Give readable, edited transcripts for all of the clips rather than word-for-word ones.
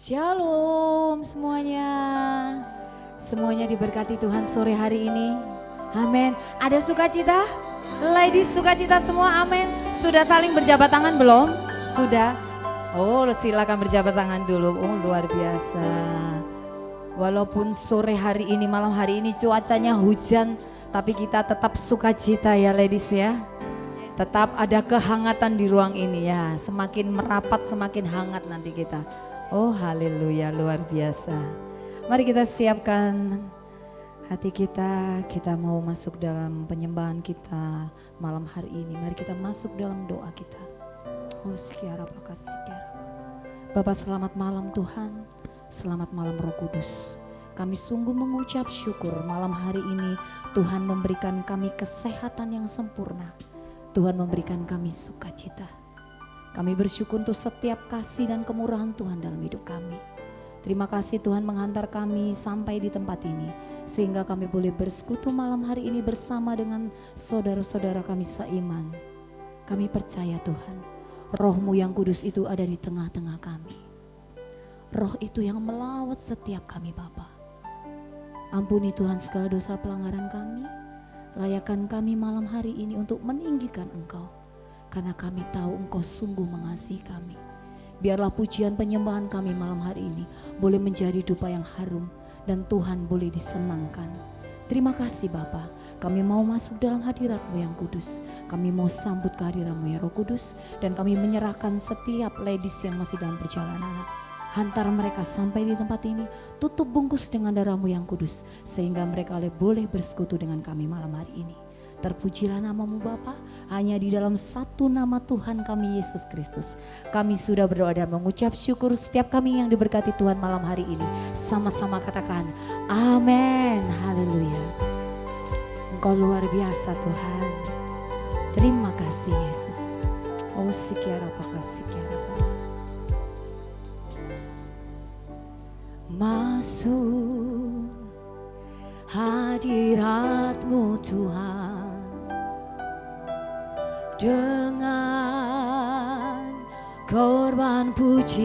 Shalom semuanya. Semuanya diberkati Tuhan sore hari ini. Amin. Ada sukacita? Ladies sukacita semua, amin. Sudah saling berjabat tangan belum? Sudah? Oh, silakan berjabat tangan dulu. Oh, luar biasa. Walaupun sore hari ini, malam hari ini cuacanya hujan, tapi kita tetap sukacita ya ladies ya. Tetap ada kehangatan di ruang ini ya. Semakin merapat, semakin hangat nanti kita. Oh haleluya, luar biasa. Mari kita siapkan hati kita. Kita mau masuk dalam penyembahan kita malam hari ini. Mari kita masuk dalam doa kita. Oh sekiara pakasih sekiara. Bapak selamat malam Tuhan. Selamat malam Roh Kudus. Kami sungguh mengucap syukur malam hari ini Tuhan memberikan kami kesehatan yang sempurna. Tuhan memberikan kami sukacita. Kami bersyukur untuk setiap kasih dan kemurahan Tuhan dalam hidup kami. Terima kasih Tuhan menghantar kami sampai di tempat ini. Sehingga kami boleh bersekutu malam hari ini bersama dengan saudara-saudara kami seiman. Kami percaya Tuhan, Roh-Mu yang kudus itu ada di tengah-tengah kami. Roh itu yang melawat setiap kami Bapa. Ampuni Tuhan segala dosa pelanggaran kami. Layakan kami malam hari ini untuk meninggikan Engkau. Karena kami tahu Engkau sungguh mengasihi kami. Biarlah pujian penyembahan kami malam hari ini boleh menjadi dupa yang harum dan Tuhan boleh disenangkan. Terima kasih Bapa, kami mau masuk dalam hadirat-Mu yang kudus. Kami mau sambut kehadiran-Mu ya Roh Kudus, dan kami menyerahkan setiap ladies yang masih dalam perjalanan. Hantar mereka sampai di tempat ini, tutup bungkus dengan darah-Mu yang kudus, sehingga mereka boleh bersekutu dengan kami malam hari ini. Terpujilah nama-Mu Bapa, hanya di dalam satu nama Tuhan kami Yesus Kristus. Kami sudah berdoa dan mengucap syukur. Setiap kami yang diberkati Tuhan malam hari ini, sama-sama katakan amin, haleluya. Engkau luar biasa Tuhan. Terima kasih Yesus. Oh sikiara paka sikiara paka. Masuk hadirat-Mu Tuhan dengan korban pujian.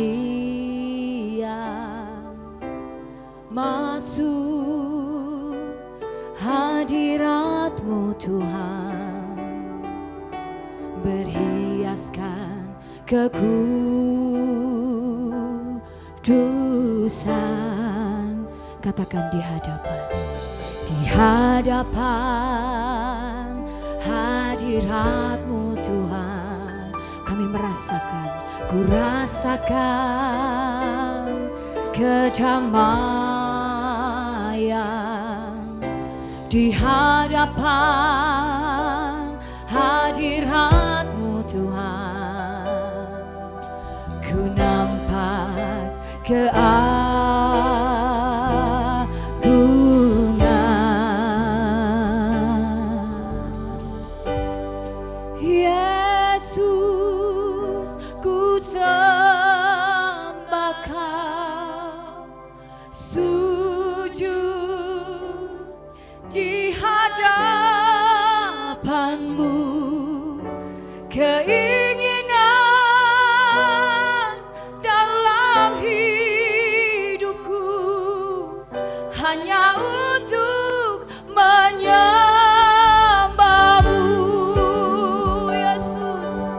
Masuk hadirat-Mu Tuhan, berhiaskan kekudusan. Katakan di hadapan hadirat-Mu Tuhan, kami merasakan, ku rasakan kedamaian. Di hadapan hadirat-Mu Tuhan, ku nampak Yesus, ku sembah Kau, sujud di hadapan-Mu. Keinginan dalam hidupku hanya untuk menyembah-Mu. Yesus,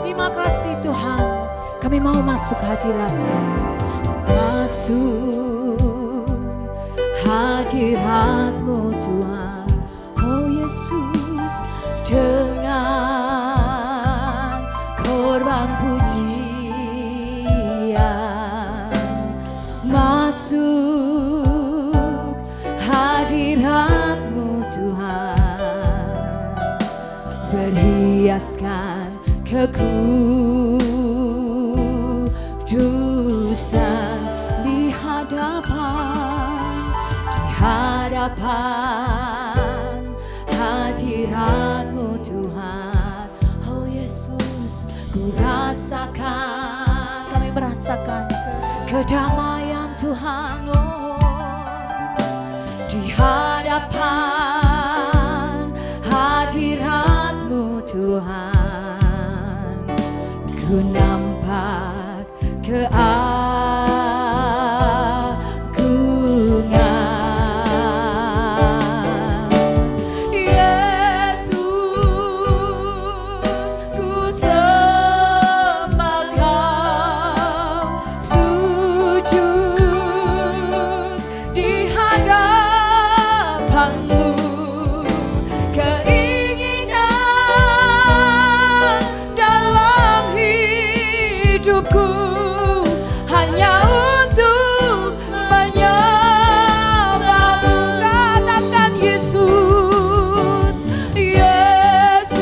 terima kasih Tuhan. Kami mau masuk hadirat-Mu. Masuk hadirat-Mu Tuhan. Oh Yesus, dengan korban pujian. Masuk hadirat-Mu Tuhan, berhiaskan kekudusan. Di hadapan hadirat-Mu Tuhan. Oh Yesus, ku rasakan, kami merasakan kedamaian Tuhan. Oh, di hadapan hadirat-Mu Tuhan, ku nampak hidupku hanya untuk menyembah-Mu. Katakan Yesus, Yesus,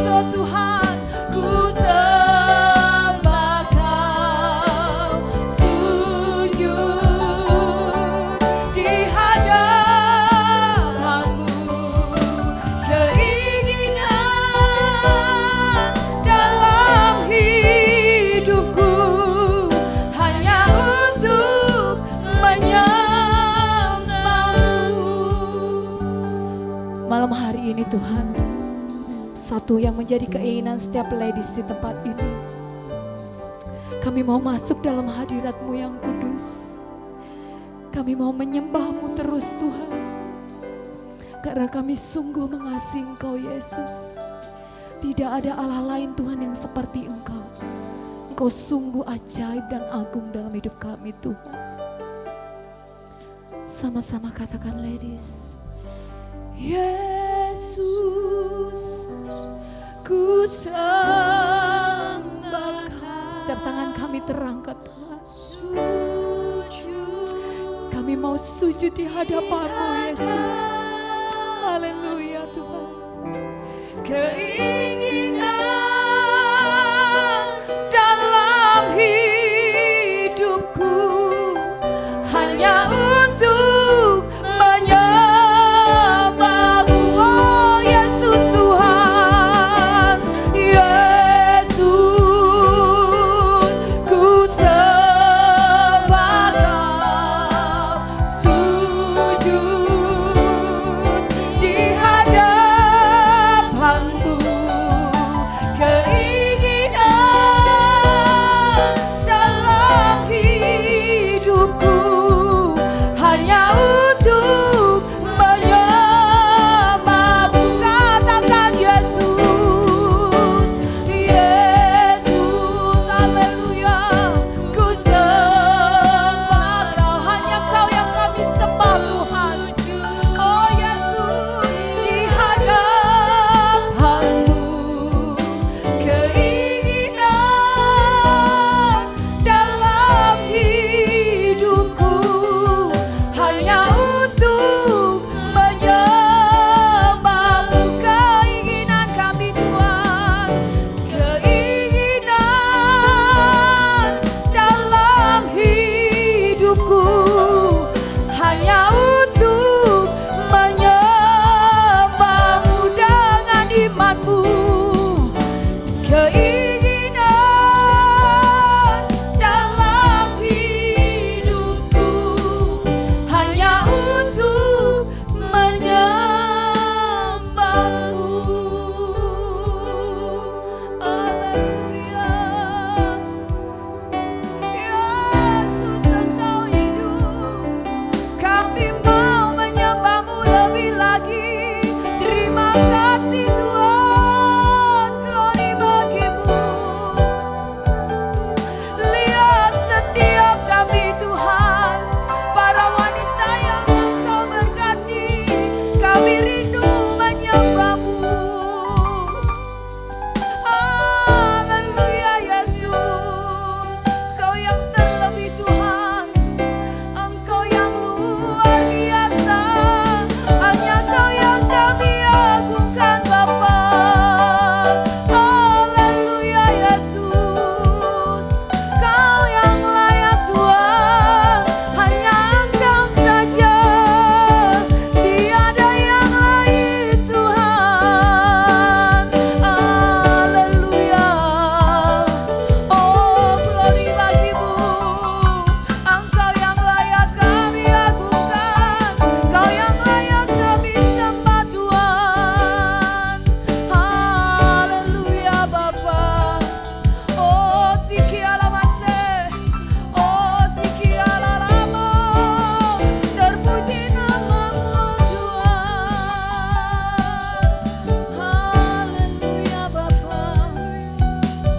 oh Tuhan, ku sembah Kau, sujud di hadapan-Mu. Keinginan dalam hidupku hanya untuk menyembah-Mu. Malam hari ini Tuhan, satu yang menjadi keinginan setiap ladies di tempat ini, kami mau masuk dalam hadirat-Mu yang kudus. Kami mau menyembah-Mu terus Tuhan, karena kami sungguh mengasihi Engkau Yesus. Tidak ada Allah lain Tuhan yang seperti Engkau. Engkau sungguh ajaib dan agung dalam hidup kami Tuhan. Sama-sama katakan ladies. Yesus, ku sembah Kau. Setiap tangan kami terangkat Tuhan. Kami mau sujud di hadapan-Mu Yesus. Haleluya Tuhan. Keinginan dalam hidupku hanya untuk menyembah-Mu. Oh Yesus Tuhan, Yesus, ku sembah Kau, sujud di hadapan-Mu. Keinginan dalam hidupku hanya untuk menyembah-Mu. Katakan Yesus, Yesus, haleluya. Ku sembah Kau, hanya Kau yang kami sembah Tuhan. Oh Yesus, di hadapan-Mu. Keinginan dalam hidupku hanya untuk menyembah-Mu. Keinginan kami Tuhan, keinginan dalam hidupku hanya untuk menyembah-Mu dengan iman-Mu. Keinginan dalam hidupku hanya untuk menyembah-Mu. Haleluya. Yesus, Engkau hidup. Kami mau menyembah-Mu lebih lagi. Terima kasih Tuhan, glory bagi-Mu. Lihat setiap kami Tuhan, para wanita yang Engkau berkati. Kami rindu menyembah-Mu. Haleluya Yesus, Kau yang terlebih Tuhan, Engkau yang luar biasa. Hanya Kau yang kami agungkan Bapa. Haleluya Yesus, Kau yang layak Tuhan. Hanya Engkau saja, tiada yang lain Tuhan. Haleluya. Oh glory bagi-Mu. Engkau yang layak kami agungkan. Kau yang layak kami sembah Tuhan. Haleluya Bapa. Oh sikiala masih, oh sikiala lama. Terpuji nama-Mu Tuhan. Haleluya Bapa.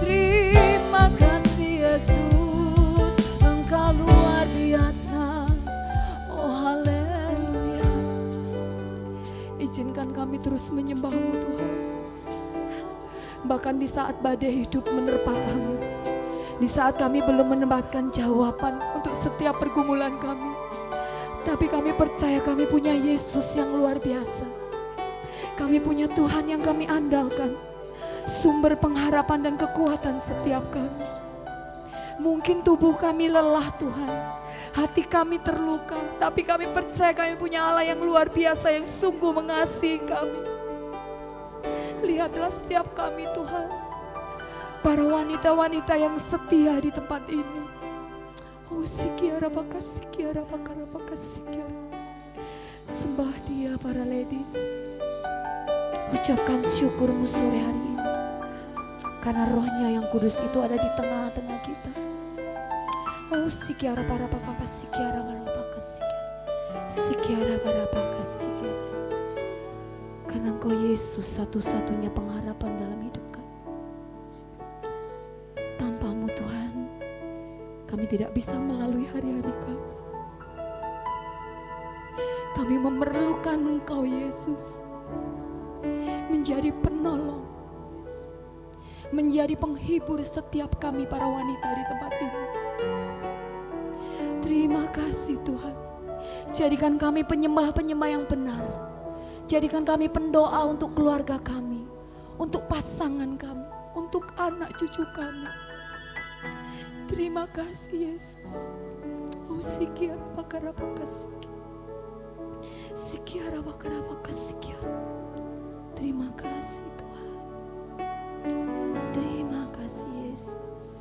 Terima kasih Yesus, Engkau luar biasa. Oh haleluya. Izinkan kami terus menyembah-Mu Tuhan. Bahkan di saat badai hidup menerpa kami, di saat kami belum mendapatkan jawaban untuk setiap pergumulan kami, tapi kami percaya kami punya Yesus yang luar biasa. Kami punya Tuhan yang kami andalkan, sumber pengharapan dan kekuatan setiap kami. Mungkin tubuh kami lelah Tuhan, hati kami terluka, tapi kami percaya kami punya Allah yang luar biasa yang sungguh mengasihi kami. Lihatlah setiap kami Tuhan, para wanita-wanita yang setia di tempat ini. Oh sikiara baka sikiara bakara baka sikiara. Sembah Dia para ladies. Ucapkan syukur-Mu sore hari ini, karena Roh-Nya yang kudus itu ada di tengah-tengah kita. Oh sikiara para papa sikiara para baka sikiara. Sikiara para baka sikiara. Karena Engkau Yesus satu-satunya pengharapan dalam hidup kami. Tanpa-Mu Tuhan kami tidak bisa melalui hari-hari kami. Kami memerlukan Engkau Yesus, menjadi penolong, menjadi penghibur setiap kami para wanita di tempat ini. Terima kasih Tuhan. Jadikan kami penyembah-penyembah yang benar. Jadikan kami pendoa untuk keluarga kami, untuk pasangan kami, untuk anak cucu kami. Terima kasih Yesus. Oh sikiara bakara bakasiki. Sikiara bakara bakasikiara. Terima kasih Tuhan. Terima kasih Yesus.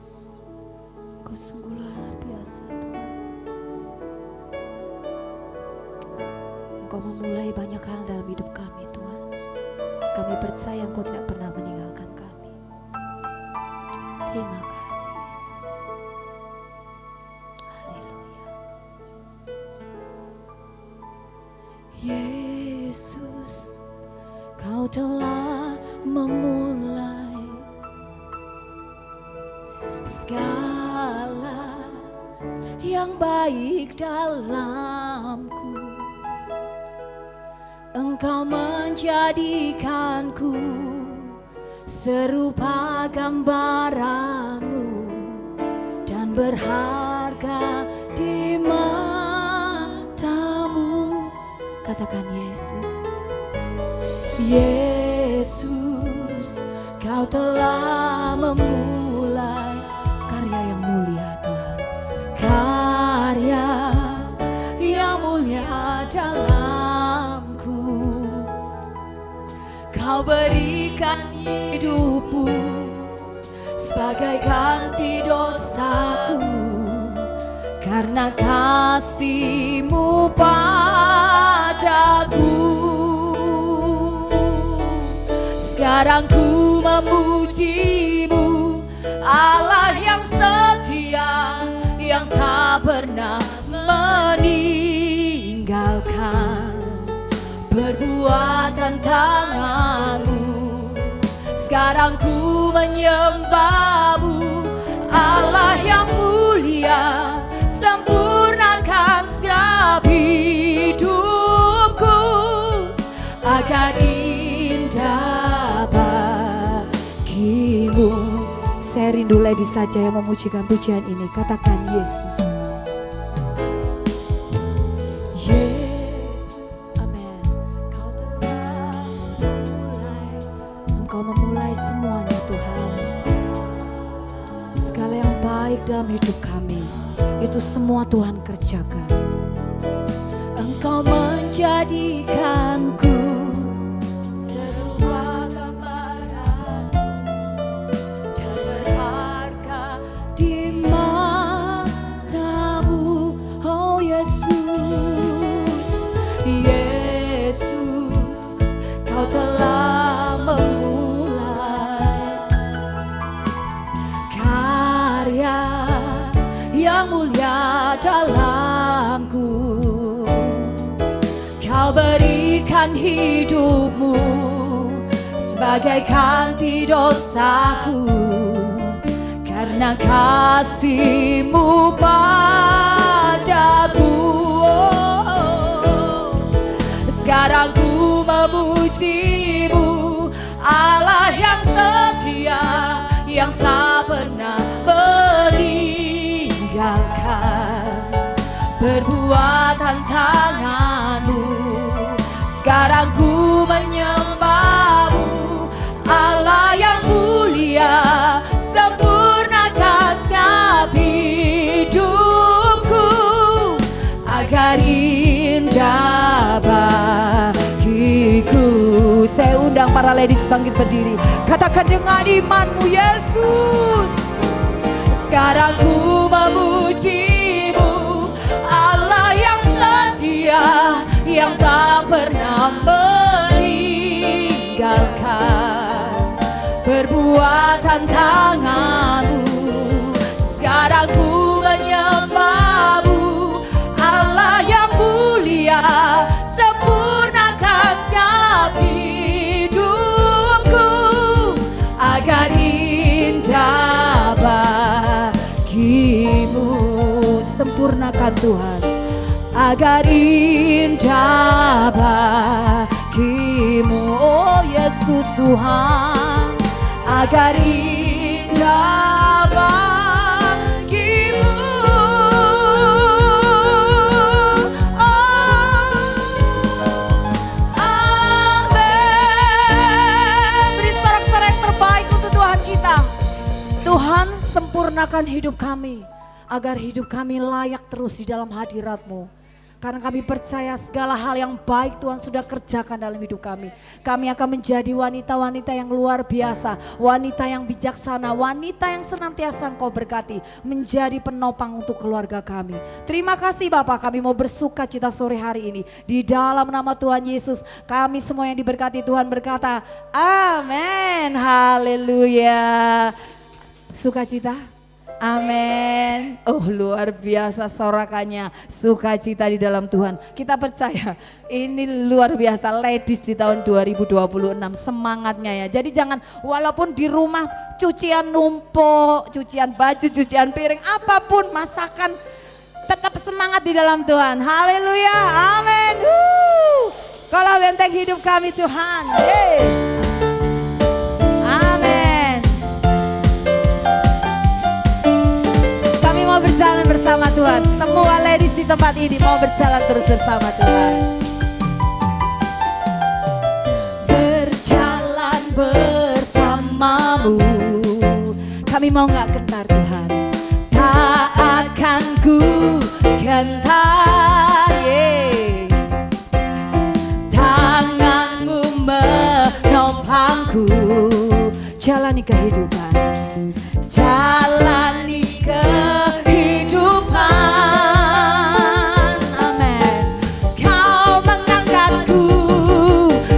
Kau sungguh luar biasa Tuhan. Engkau memulai banyak hal dalam hidup kami Tuhan. Kami percaya Engkau tidak pernah meninggalkan kami. Terima kasih Yesus. Haleluya. Yesus, Kau telah memulai segala yang baik dalamku. Engkau menjadikanku serupa gambaranmu dan berharga di matamu. Katakan Yesus. Yesus, Kau telah memulai karya yang mulia Tuhan. Karya yang mulia dalamku. Kau berikan hidupmu sebagai ganti dosaku, karena kasih-Mu padaku. Sekarang ku memuji-Mu, Allah yang setia, yang tak pernah meninggalkan perbuatan tangan-Mu. Sekarang ku menyembah-Mu, Allah yang mulia, sempurnakan segala hidupku agar indah bagi-Mu. Saya rindu lady saja yang memujikan pujian ini. Katakan Yesus. Yesus, amin. Kau telah memulai, Engkau memulai semuanya Tuhan. Segala yang baik dalam hidup kami, itu semua Tuhan kerjakan. Engkau menjadikanku serupa gambaran dan berharga di matamu. Oh Yesus, Yesus, Kau telah memulai karya yang mulia dalamku. Kau berikan hidupmu sebagai ganti dosaku, karena kasih-Mu padaku. Sekarang ku memuji-Mu, Allah yang setia, yang tak pernah meninggalkan perbuatan tangan-Mu. Sekarang ku menyembah-Mu, Allah yang mulia, sempurnakan segala hidupku agar indah bagiku. Saya undang para ladies bangkit berdiri. Katakan dengan imanmu, Yesus. Sekarang ku memuji-Mu, Allah yang setia, yang tak pernah meninggalkan perbuatan tangan-Mu. Sekarang ku menyembah-Mu, Allah yang mulia, sempurnakan segala hidupku agar indah bagi-Mu. Tuhan. Agar indah bagimu, oh Yesus Tuhan. Agar indah bagimu, oh, amin. Beri sorak-sorai yang terbaik untuk Tuhan kita. Tuhan, sempurnakan hidup kami, agar hidup kami layak terus di dalam hadirat-Mu. Karena kami percaya segala hal yang baik Tuhan sudah kerjakan dalam hidup kami. Kami akan menjadi wanita-wanita yang luar biasa, wanita yang bijaksana, wanita yang senantiasa Engkau berkati, menjadi penopang untuk keluarga kami. Terima kasih Bapak, kami mau bersuka cita sore hari ini. Di dalam nama Tuhan Yesus, kami semua yang diberkati Tuhan berkata, amin, haleluya. Sukacita. Amin. Oh luar biasa sorakannya, sukacita di dalam Tuhan. Kita percaya ini luar biasa ladies di tahun 2026 semangatnya ya. Jadi jangan walaupun di rumah cucian numpuk, cucian baju, cucian piring, apapun masakan, tetap semangat di dalam Tuhan. Haleluya, amin. Kalau benteng hidup kami Tuhan. Yeay. Amin. Mau berjalan bersama Tuhan. Semua ladies di tempat ini mau berjalan terus bersama Tuhan. Berjalan bersamamu, kami mau gak gentar Tuhan. Tak akan ku gentar, yeah. Tanganmu menopangku, jalani kehidupan, jalani kehidupan, amin. Kau mengangkatku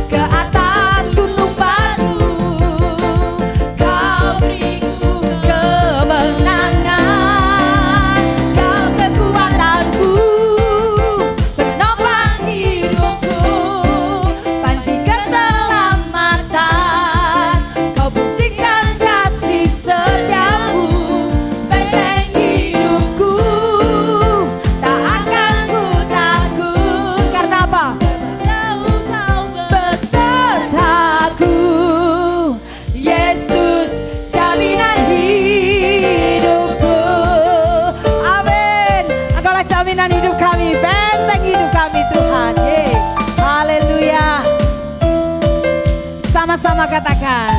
ke atas gunung batu, kau beriku kemenangan, kau kekuatanku, penopang hidupku, panci keselamatan, kau buktikan kasih setiamu. Sama-sama katakan,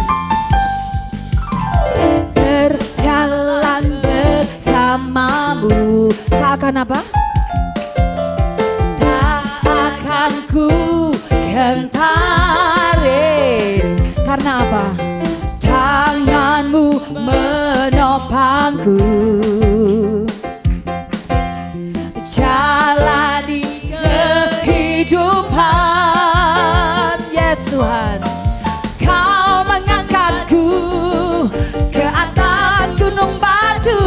berjalan bersamamu, tak akan apa? Tak akan ku gentar, karena apa? Tanganmu menopangku, jalani kehidupan, yes Tuhan. Kau mengangkatku ke atas gunung batu,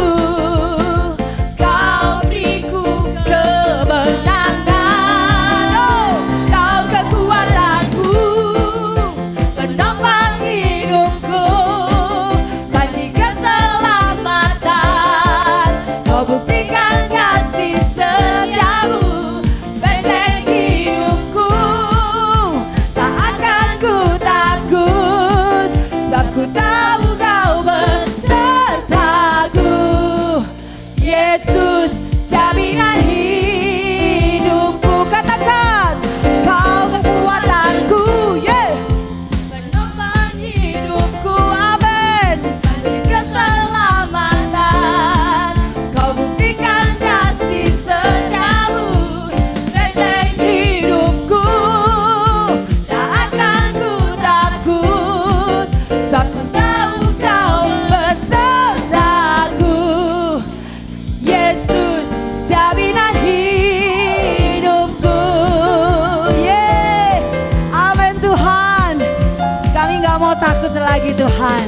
kau beriku kemenangan, oh, kau kekuatanku, penopang hidupku, panci keselamatan, kau buktikan kasih setiamu, benteng hidupku, tak akan ku takut, sebab ku tahu kau besertaku. Yesus jaminan hidupku, katakan kau kekuatanku, yeah. Penopang hidupku, amin. Panci keselamatan, kau buktikan kasih setiamu, benteng hidupku, tak akan ku takut, sebab ku tahu kau besertaku. Yesus jaminan hidupku, yeah. Amin Tuhan. Kami gak mau takut lagi Tuhan,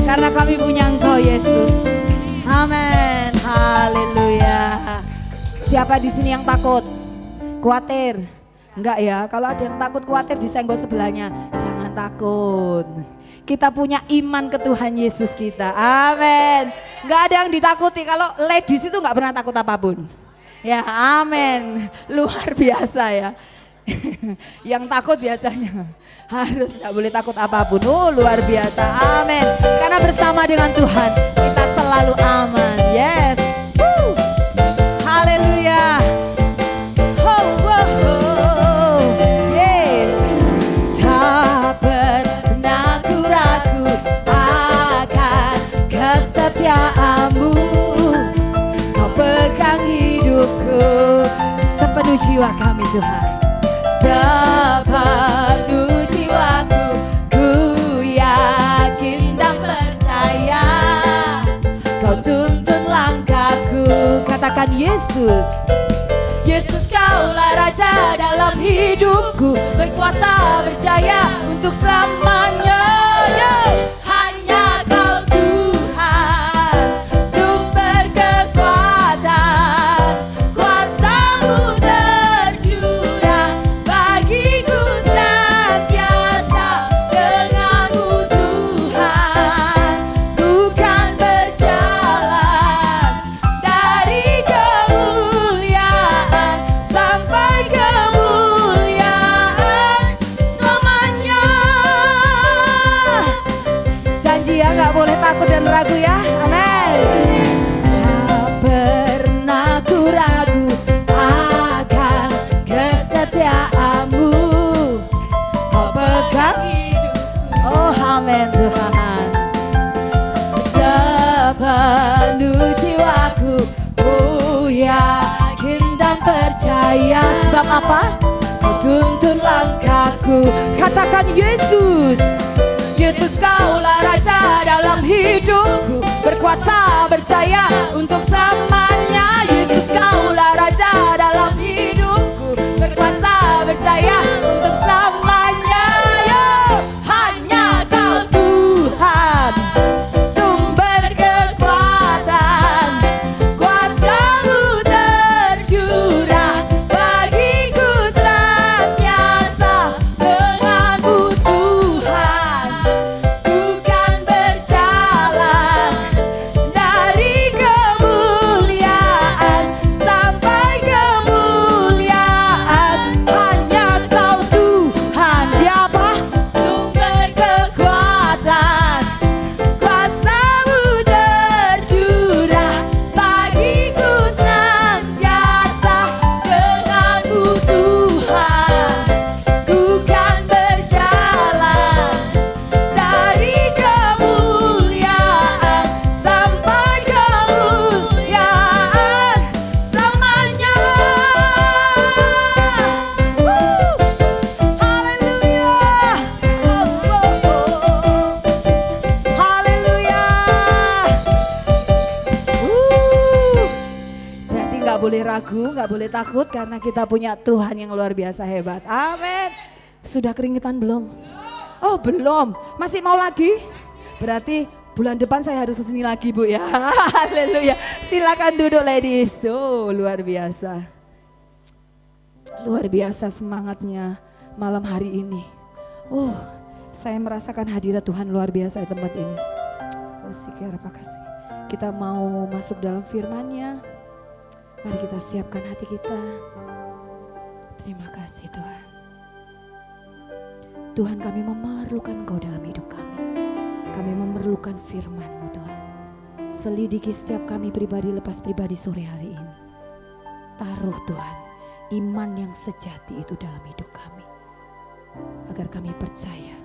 karena kami punya Engkau Yesus. Amin, haleluya. Siapa di sini yang takut? Khawatir? Enggak ya, kalau ada yang takut khawatir disenggol sebelahnya, jangan takut. Kita punya iman ke Tuhan Yesus kita, amin. Enggak ada yang ditakuti, kalau ladies itu enggak pernah takut apapun. Ya, amin. Luar biasa ya. Yang takut biasanya harus gak boleh takut apapun. Luar biasa, amin. Karena bersama dengan Tuhan kita selalu aman. Yes. Haleluya. Yeah. Tak pernah ku ragu akan kesetiaanmu. Kau pegang hidupku sepenuh jiwa kami Tuhan. Sepenuh jiwaku, ku yakin dan percaya. Kau tuntun langkahku, katakan Yesus. Yesus kaulah Raja dalam hidupku, berkuasa berjaya untuk selamanya. Hanya Kau Tuhan, sumber kekuatan, kuasa-Mu tercurah bagiku senantiasa. Denganmu Tuhan, ku kan berjalan dari kemuliaan sampai kemuliaan selamanya. Janji ya, gak boleh takut dan ragu ya. Amin. Tak pernah ku ragu akan kesetiaanmu. Kau pegang hidupku. Oh amin Tuhan. Sepenuh jiwaku, ku yakin dan percaya. Sebab apa? Kau tuntun langkahku. Katakan Yesus. Yesus kaulah Raja dalam hidupku, berkuasa berjaya untuk selamanya. Yesus kaulah Raja dalam hidupku, berkuasa berjaya untuk selamanya. Hanya Kau Tuhan, sumber kekuatan, kuasa-Mu tercurah bagiku senantiasa. Denganmu Tuhan, ku kan berjalan dari kemuliaan sampai kemuliaan. Hanya Kau Tuhan, Dia apa? Sumber kekuatan, kuasa-Mu tercurah bagiku senantiasa. Denganmu Tuhan, ku kan berjalan dari kemuliaan sampai kemuliaan selamanya. Haleluya. Haleluya. Jadi gak boleh ragu, gak boleh takut karena kita punya Tuhan yang luar biasa hebat. Amin. Sudah keringetan belum? Oh belum, masih mau lagi? Berarti bulan depan saya harus kesini lagi Bu ya. Haleluya. Silakan duduk ladies. Oh luar biasa. Luar biasa semangatnya malam hari ini. Oh saya merasakan hadirat Tuhan luar biasa di tempat ini. Oh sikir apa kasih. Kita mau masuk dalam firman-Nya. Mari kita siapkan hati kita. Terima kasih Tuhan. Tuhan kami memerlukan Engkau dalam hidup kami. Kami memerlukan firman-Mu Tuhan. Selidiki setiap kami pribadi lepas pribadi sore hari ini. Taruh Tuhan iman yang sejati itu dalam hidup kami. Agar kami percaya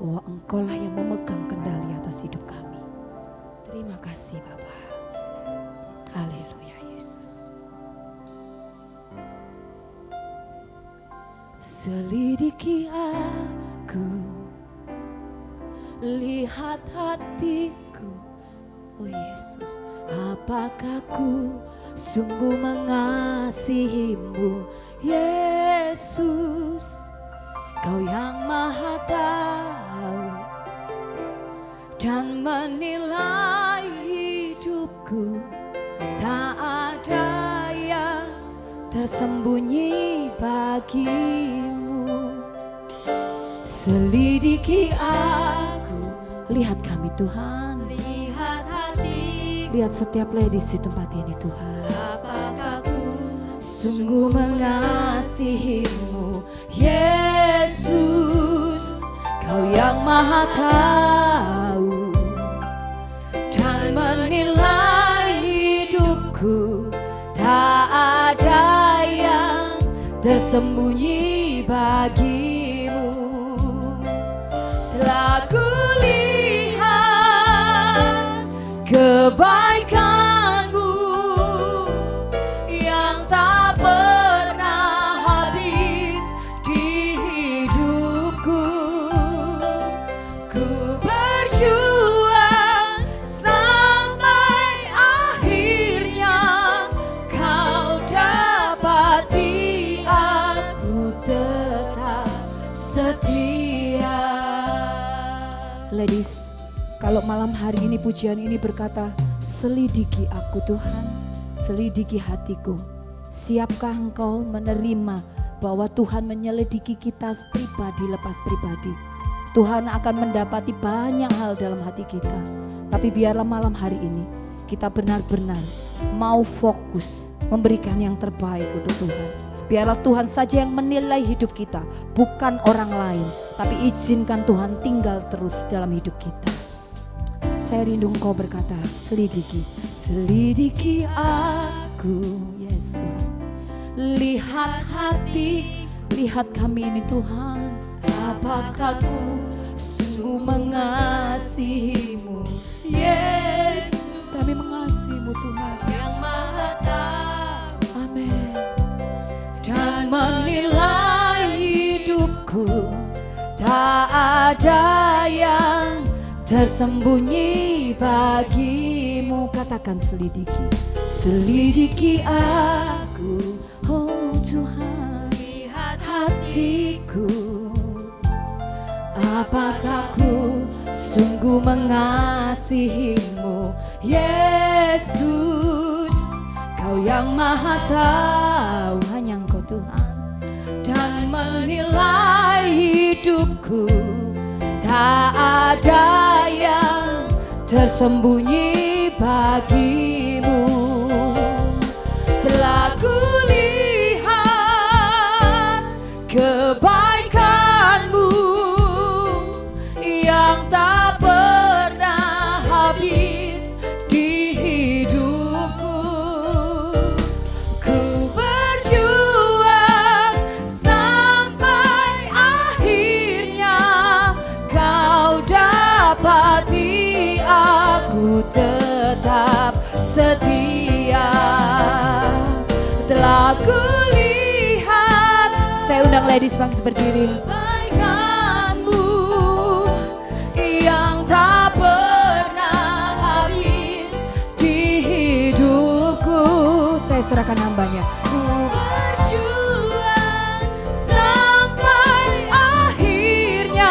bahwa Engkau-lah yang memegang kendali atas hidup kami. Terima kasih Bapa. Haleluya Yesus. Selidiki aku, lihat hatiku, oh Yesus, apakah ku sungguh mengasihi-Mu, Yesus, Kau yang Maha Tahu dan menilai hidupku, tak ada yang tersembunyi bagimu. Selidiki aku, lihat kami Tuhan, lihat hati, lihat setiap ladies di tempat ini Tuhan. Apakah ku sungguh mengasihimu. Yesus, Kau yang Maha tahu dan menilai hidupku. Tak ada yang tersembunyi bagimu. Telah kulihat kebaikan-Mu yang tak pernah habis di hidupku. Ku berjuang sampai akhirnya Kau dapati aku tetap setia. Ladies, kalau malam hari ini pujian ini berkata, selidiki aku Tuhan, selidiki hatiku. Siapkah engkau menerima bahwa Tuhan menyelidiki kita pribadi lepas pribadi? Tuhan akan mendapati banyak hal dalam hati kita. Tapi biarlah malam hari ini kita benar-benar mau fokus memberikan yang terbaik untuk Tuhan. Biarlah Tuhan saja yang menilai hidup kita, bukan orang lain. Tapi izinkan Tuhan tinggal terus dalam hidup kita. Saya rindu Engkau berkata, selidiki, selidiki aku, Yesus. Lihat hati, lihat kami ini Tuhan. Apakah ku sungguh mengasihimu, Yesus. Kami mengasihimu Tuhan. Yang Maha tahu, Amin. dan menilai hidupku. Tak ada yang tersembunyi bagimu. Katakan selidiki, selidiki aku, oh Tuhan. Lihat hatiku, apakah ku sungguh mengasihimu, Yesus. Kau yang Maha tahu, hanya Engkau Tuhan, dan menilai hidupku. Tak ada yang tersembunyi bagimu. Telah kulihat kebaikan-Mu yang tak pernah habis di hidupku. Ku berjuang sampai akhirnya Kau dapati aku tetap setia. Telah kulihat, saya undang ladies bangkit berdiri. Kebaikan-Mu yang tak pernah habis di hidupku. Saya serahkan hambanya. Ku berjuang sampai akhirnya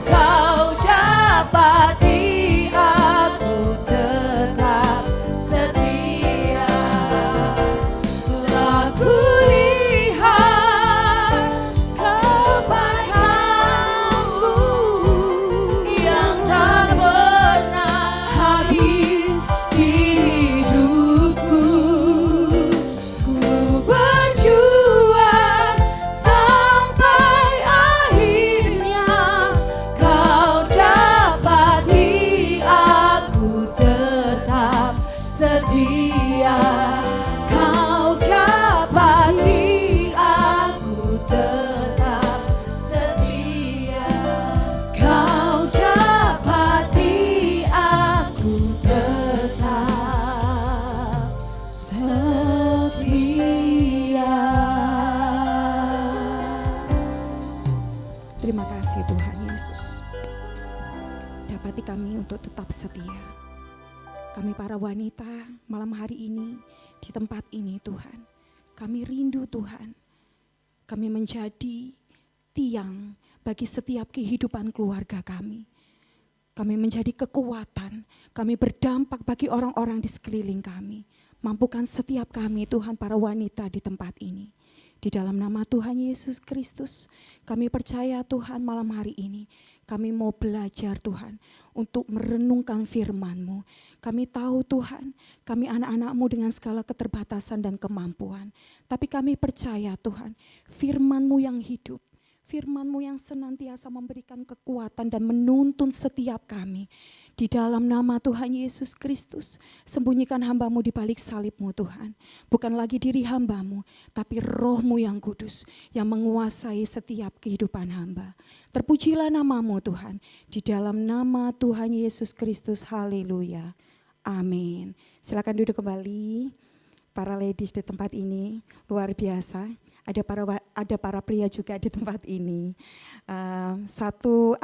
Kau dapati aku tetap setia. Telah kulihat kebaikan-Mu yang tak pernah habis di hidupku. Ku berjuang sampai akhirnya Kau dapati aku tetap setia. Kau dapati aku tetap setia. Kau dapati aku tetap setia. Terima kasih Tuhan Yesus. Dapati kami untuk tetap setia. Kami para wanita malam hari ini di tempat ini Tuhan. Kami rindu Tuhan. Kami menjadi tiang bagi setiap kehidupan keluarga kami. Kami menjadi kekuatan. Kami berdampak bagi orang-orang di sekeliling kami. Mampukan setiap kami Tuhan para wanita di tempat ini. Di dalam nama Tuhan Yesus Kristus, kami percaya Tuhan malam hari ini, kami mau belajar Tuhan untuk merenungkan firman-Mu. Kami tahu Tuhan, kami anak-anak-Mu dengan segala keterbatasan dan kemampuan. Tapi kami percaya Tuhan, firman-Mu yang hidup, firman-Mu yang senantiasa memberikan kekuatan dan menuntun setiap kami. Di dalam nama Tuhan Yesus Kristus, sembunyikan hamba-Mu di balik salib-Mu Tuhan. Bukan lagi diri hamba-Mu, tapi roh-Mu yang kudus yang menguasai setiap kehidupan hamba. Terpujilah nama-Mu Tuhan, di dalam nama Tuhan Yesus Kristus, haleluya, amin. Silakan duduk kembali, para ladies di tempat ini, luar biasa. Ada para pria juga di tempat ini. Suatu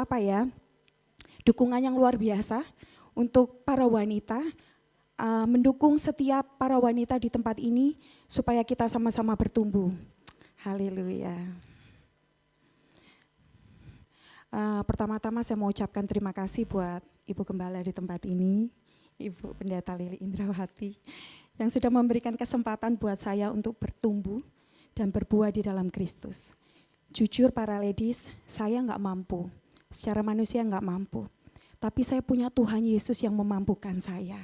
dukungan yang luar biasa untuk para wanita, mendukung setiap para wanita di tempat ini supaya kita sama-sama bertumbuh. Haleluya. Pertama-tama saya mau ucapkan terima kasih buat Ibu Gembala di tempat ini, Ibu Pendeta Lili Indrawati, yang sudah memberikan kesempatan buat saya untuk bertumbuh dan berbuah di dalam Kristus. Jujur para ladies, saya enggak mampu, secara manusia enggak mampu. Tapi saya punya Tuhan Yesus yang memampukan saya.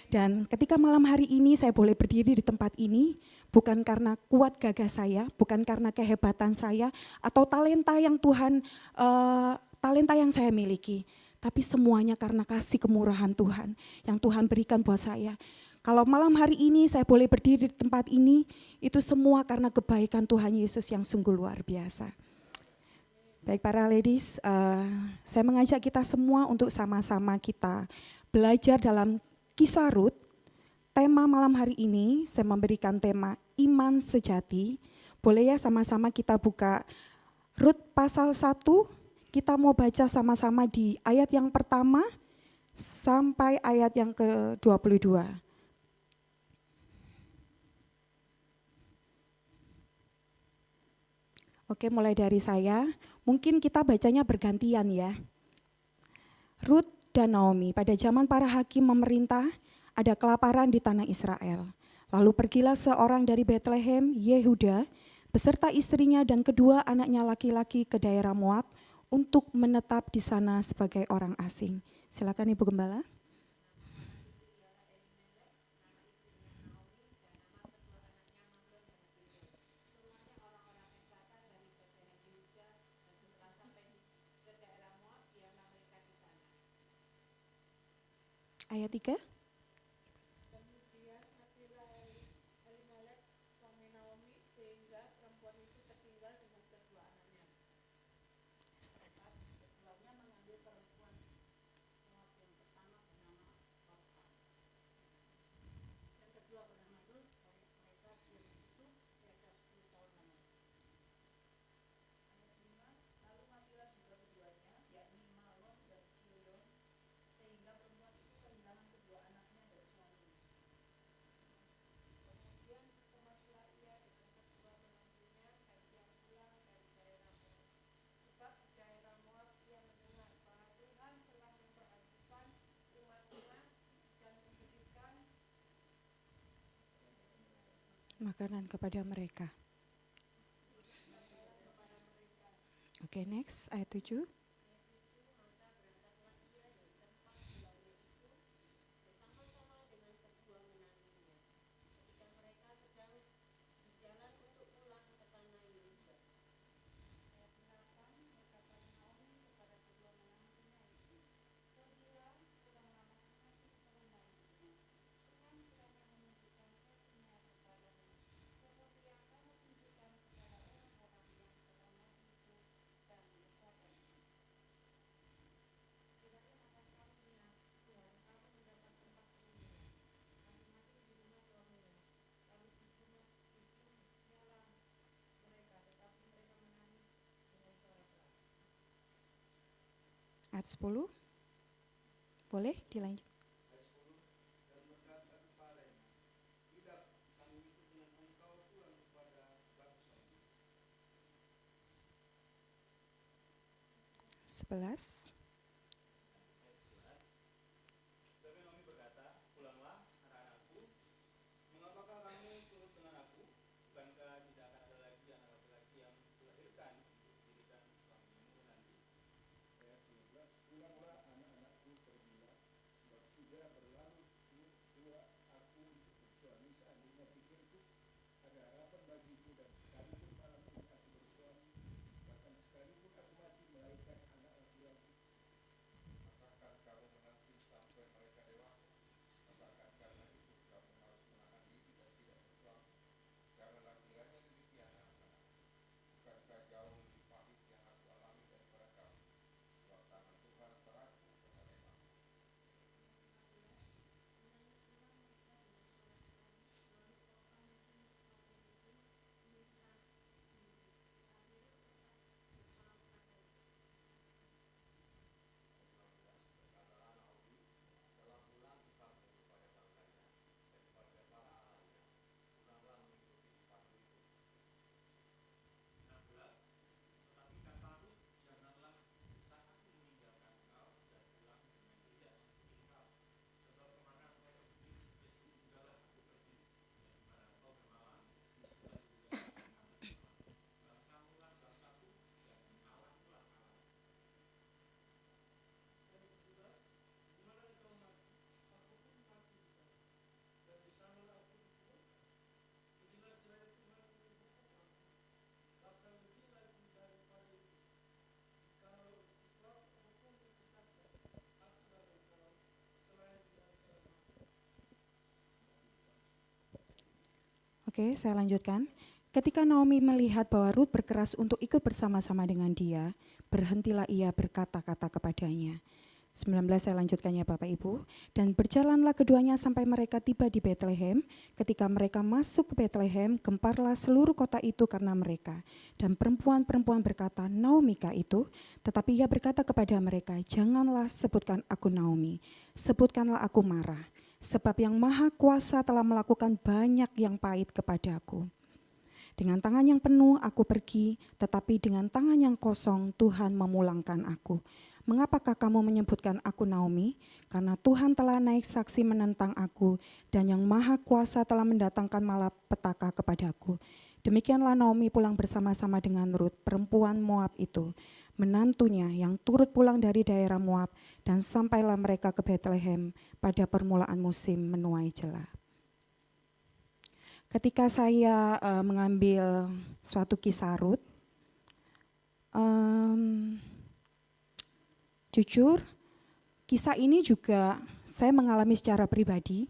Dan ketika malam hari ini saya boleh berdiri di tempat ini, bukan karena kuat gagah saya, bukan karena kehebatan saya, atau talenta yang talenta yang saya miliki. Tapi semuanya karena kasih kemurahan Tuhan, yang Tuhan berikan buat saya. Kalau malam hari ini saya boleh berdiri di tempat ini, itu semua karena kebaikan Tuhan Yesus yang sungguh luar biasa. Baik para ladies, saya mengajak kita semua untuk sama-sama kita belajar dalam Kisah Rut. Tema malam hari ini saya memberikan tema iman sejati. Boleh ya sama-sama kita buka Rut pasal 1, kita mau baca sama-sama di ayat yang pertama sampai ayat yang ke-22. Oke, mulai dari saya. Mungkin kita bacanya bergantian ya. Rut dan Naomi, pada zaman para hakim memerintah, ada kelaparan di tanah Israel. Lalu pergilah seorang dari Betlehem, Yehuda, beserta istrinya dan kedua anaknya laki-laki ke daerah Moab untuk menetap di sana sebagai orang asing. Silakan Ibu Gembala. Ayat 3. Makanan kepada mereka. Oke, next ayat 7. Ayat 10. Boleh dilanjut? Dan berkata kepadanya, tidak, kami ikut dengan engkau pulang kepada bangsamu. 11. Tapi Naomi berkata, pulanglah anak-anakku, mengapakah kamu turut dengan aku? Bukankah tidak akan ada lagi Oke, saya lanjutkan. Ketika Naomi melihat bahwa Rut berkeras untuk ikut bersama-sama dengan dia, berhentilah ia berkata-kata kepadanya. 19 saya lanjutkan ya Bapak Ibu. Dan berjalanlah keduanya sampai mereka tiba di Betlehem. Ketika mereka masuk ke Betlehem, gemparlah seluruh kota itu karena mereka. Dan perempuan-perempuan berkata, Naomikah itu? Tetapi ia berkata kepada mereka, janganlah sebutkan aku Naomi, sebutkanlah aku Mara. Sebab yang Maha Kuasa telah melakukan banyak yang pahit kepadaku. Dengan tangan yang penuh aku pergi, tetapi dengan tangan yang kosong Tuhan memulangkan aku. Mengapakah kamu menyebutkan aku Naomi? Karena Tuhan telah naik saksi menentang aku, dan yang Maha Kuasa telah mendatangkan malapetaka kepadaku. Demikianlah Naomi pulang bersama-sama dengan Rut, perempuan Moab itu, menantunya yang turut pulang dari daerah Moab, dan sampailah mereka ke Betlehem pada permulaan musim menuai jela. Ketika saya mengambil suatu kisah Rut, jujur, kisah ini juga saya mengalami secara pribadi.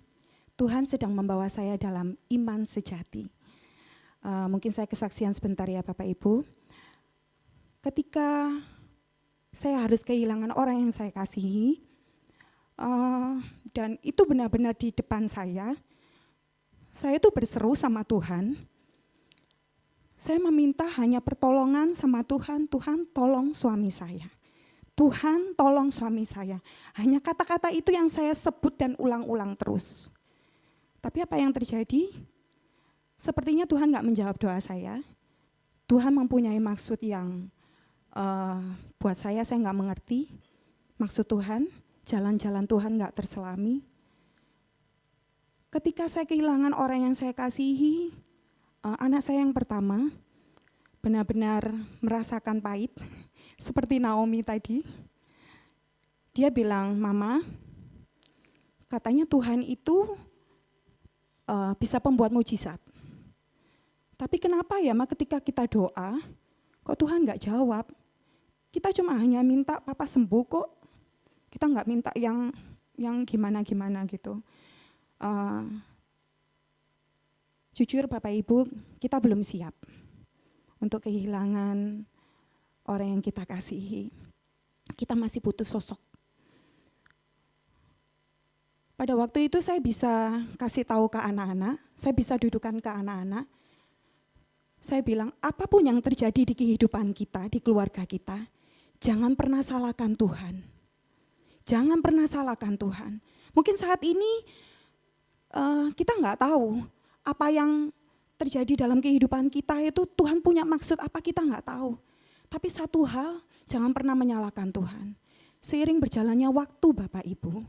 Tuhan sedang membawa saya dalam iman sejati. Mungkin saya kesaksian sebentar ya Bapak Ibu. Ketika saya harus kehilangan orang yang saya kasihi, dan itu benar-benar di depan saya tuh berseru sama Tuhan. Saya meminta hanya pertolongan sama Tuhan, Tuhan tolong suami saya. Tuhan tolong suami saya. Hanya kata-kata itu yang saya sebut dan ulang-ulang terus. Tapi apa yang terjadi? Sepertinya Tuhan gak menjawab doa saya. Tuhan mempunyai maksud yang buat saya gak mengerti. Maksud Tuhan, jalan-jalan Tuhan gak terselami. Ketika saya kehilangan orang yang saya kasihi, anak saya yang pertama benar-benar merasakan pahit. Seperti Naomi tadi, dia bilang, Mama, katanya Tuhan itu bisa pembuat mujizat. Tapi kenapa ya Ma ketika kita doa, kok Tuhan gak jawab? Kita cuma hanya minta Papa sembuh kok, kita gak minta yang gimana-gimana gitu. Jujur Bapak Ibu, kita belum siap untuk kehilangan orang yang kita kasihi. Kita masih butuh sosok. Pada waktu itu saya bisa kasih tahu ke anak-anak, saya bisa dudukan ke anak-anak. Saya bilang, apapun yang terjadi di kehidupan kita, di keluarga kita, jangan pernah salahkan Tuhan. Jangan pernah salahkan Tuhan. Mungkin saat ini kita nggak tahu apa yang terjadi dalam kehidupan kita itu Tuhan punya maksud apa kita nggak tahu. Tapi satu hal, jangan pernah menyalahkan Tuhan. Seiring berjalannya waktu Bapak Ibu,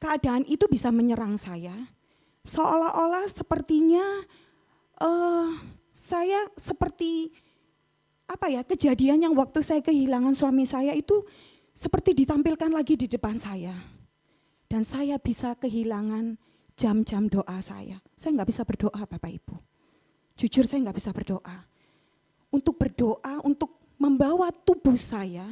keadaan itu bisa menyerang saya. Seolah-olah sepertinya saya seperti kejadian yang waktu saya kehilangan suami saya itu seperti ditampilkan lagi di depan saya. Dan saya bisa kehilangan jam-jam doa saya. Saya nggak bisa berdoa Bapak Ibu. Jujur saya nggak bisa berdoa. Untuk berdoa, untuk membawa tubuh saya,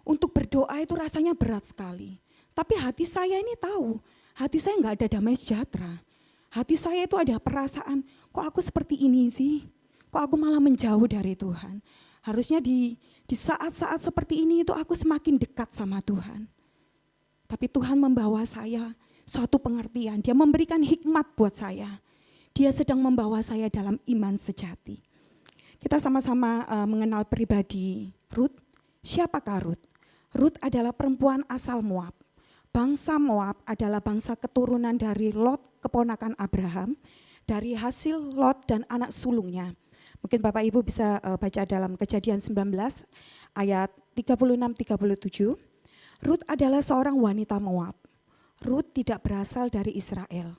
untuk berdoa itu rasanya berat sekali. Tapi hati saya ini tahu, hati saya nggak ada damai sejahtera. Hati saya itu ada perasaan, kok aku seperti ini sih? Kok aku malah menjauh dari Tuhan? Harusnya di saat-saat seperti ini itu aku semakin dekat sama Tuhan. Tapi Tuhan membawa saya suatu pengertian, dia memberikan hikmat buat saya. Dia sedang membawa saya dalam iman sejati. Kita sama-sama mengenal pribadi Rut. Siapakah Rut? Rut adalah perempuan asal Moab. Bangsa Moab adalah bangsa keturunan dari Lot, keponakan Abraham, dari hasil Lot dan anak sulungnya. Mungkin Bapak Ibu bisa baca dalam Kejadian 19 ayat 36-37. Rut adalah seorang wanita Moab. Rut tidak berasal dari Israel.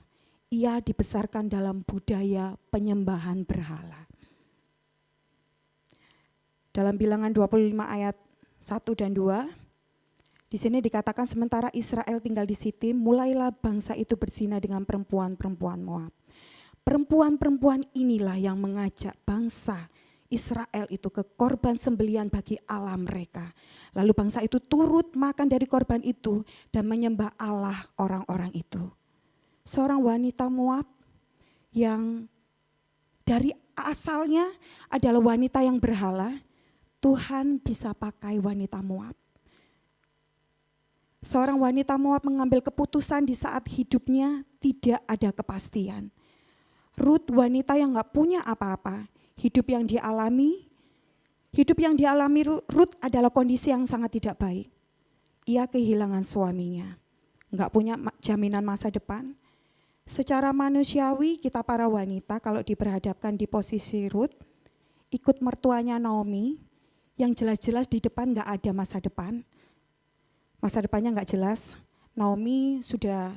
Ia dibesarkan dalam budaya penyembahan berhala. Dalam Bilangan 25 ayat 1 dan 2, di sini dikatakan sementara Israel tinggal di Sitim, mulailah bangsa itu berzina dengan perempuan-perempuan Moab. Perempuan-perempuan inilah yang mengajak bangsa Israel itu ke korban sembelian bagi Allah mereka. Lalu bangsa itu turut makan dari korban itu dan menyembah Allah orang-orang itu. Seorang wanita Moab yang dari asalnya adalah wanita yang berhala, Tuhan bisa pakai wanita Moab. Seorang wanita Moab mengambil keputusan di saat hidupnya tidak ada kepastian. Ruth wanita yang gak punya apa-apa, hidup yang dialami Ruth adalah kondisi yang sangat tidak baik. Ia kehilangan suaminya, gak punya jaminan masa depan. Secara manusiawi kita para wanita kalau diperhadapkan di posisi Ruth, ikut mertuanya Naomi, yang jelas-jelas di depan gak ada masa depan. Masa depannya gak jelas. Naomi sudah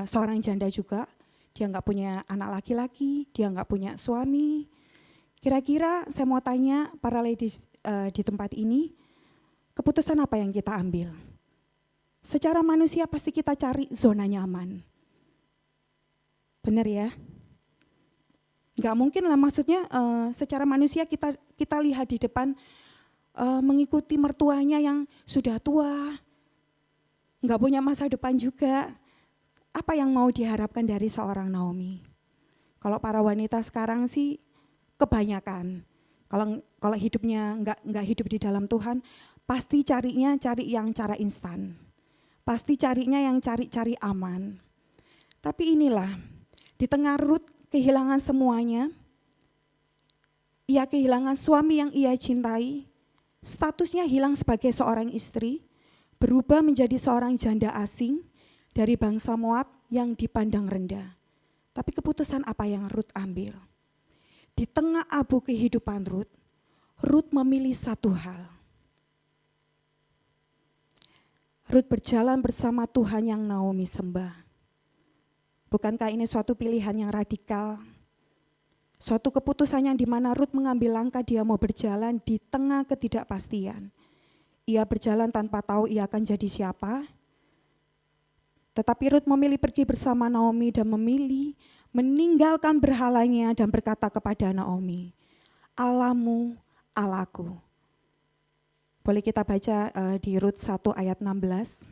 seorang janda juga, dia gak punya anak laki-laki, dia gak punya suami. Kira-kira saya mau tanya para ladies di tempat ini, keputusan apa yang kita ambil? Secara manusia pasti kita cari zona nyaman. Benar ya? Gak mungkin lah, maksudnya secara manusia kita lihat di depan mengikuti mertuanya yang sudah tua, gak punya masa depan juga. Apa yang mau diharapkan dari seorang Naomi? Kalau para wanita sekarang sih kebanyakan, kalau hidupnya nggak hidup di dalam Tuhan, pasti cari yang cara instan, pasti carinya yang cari aman. Tapi inilah, di tengah Ruth kehilangan semuanya, ia kehilangan suami yang ia cintai, statusnya hilang sebagai seorang istri, berubah menjadi seorang janda asing dari bangsa Moab yang dipandang rendah. Tapi keputusan apa yang Ruth ambil? Di tengah abu kehidupan Ruth memilih satu hal. Ruth berjalan bersama Tuhan yang Naomi sembah. Bukankah ini suatu pilihan yang radikal? Suatu keputusan yang dimana Ruth mengambil langkah dia mau berjalan di tengah ketidakpastian. Ia berjalan tanpa tahu ia akan jadi siapa. Tetapi Ruth memilih pergi bersama Naomi dan memilih meninggalkan berhalanya dan berkata kepada Naomi, Allahmu, Allahku. Boleh kita baca di Rut 1 ayat 16.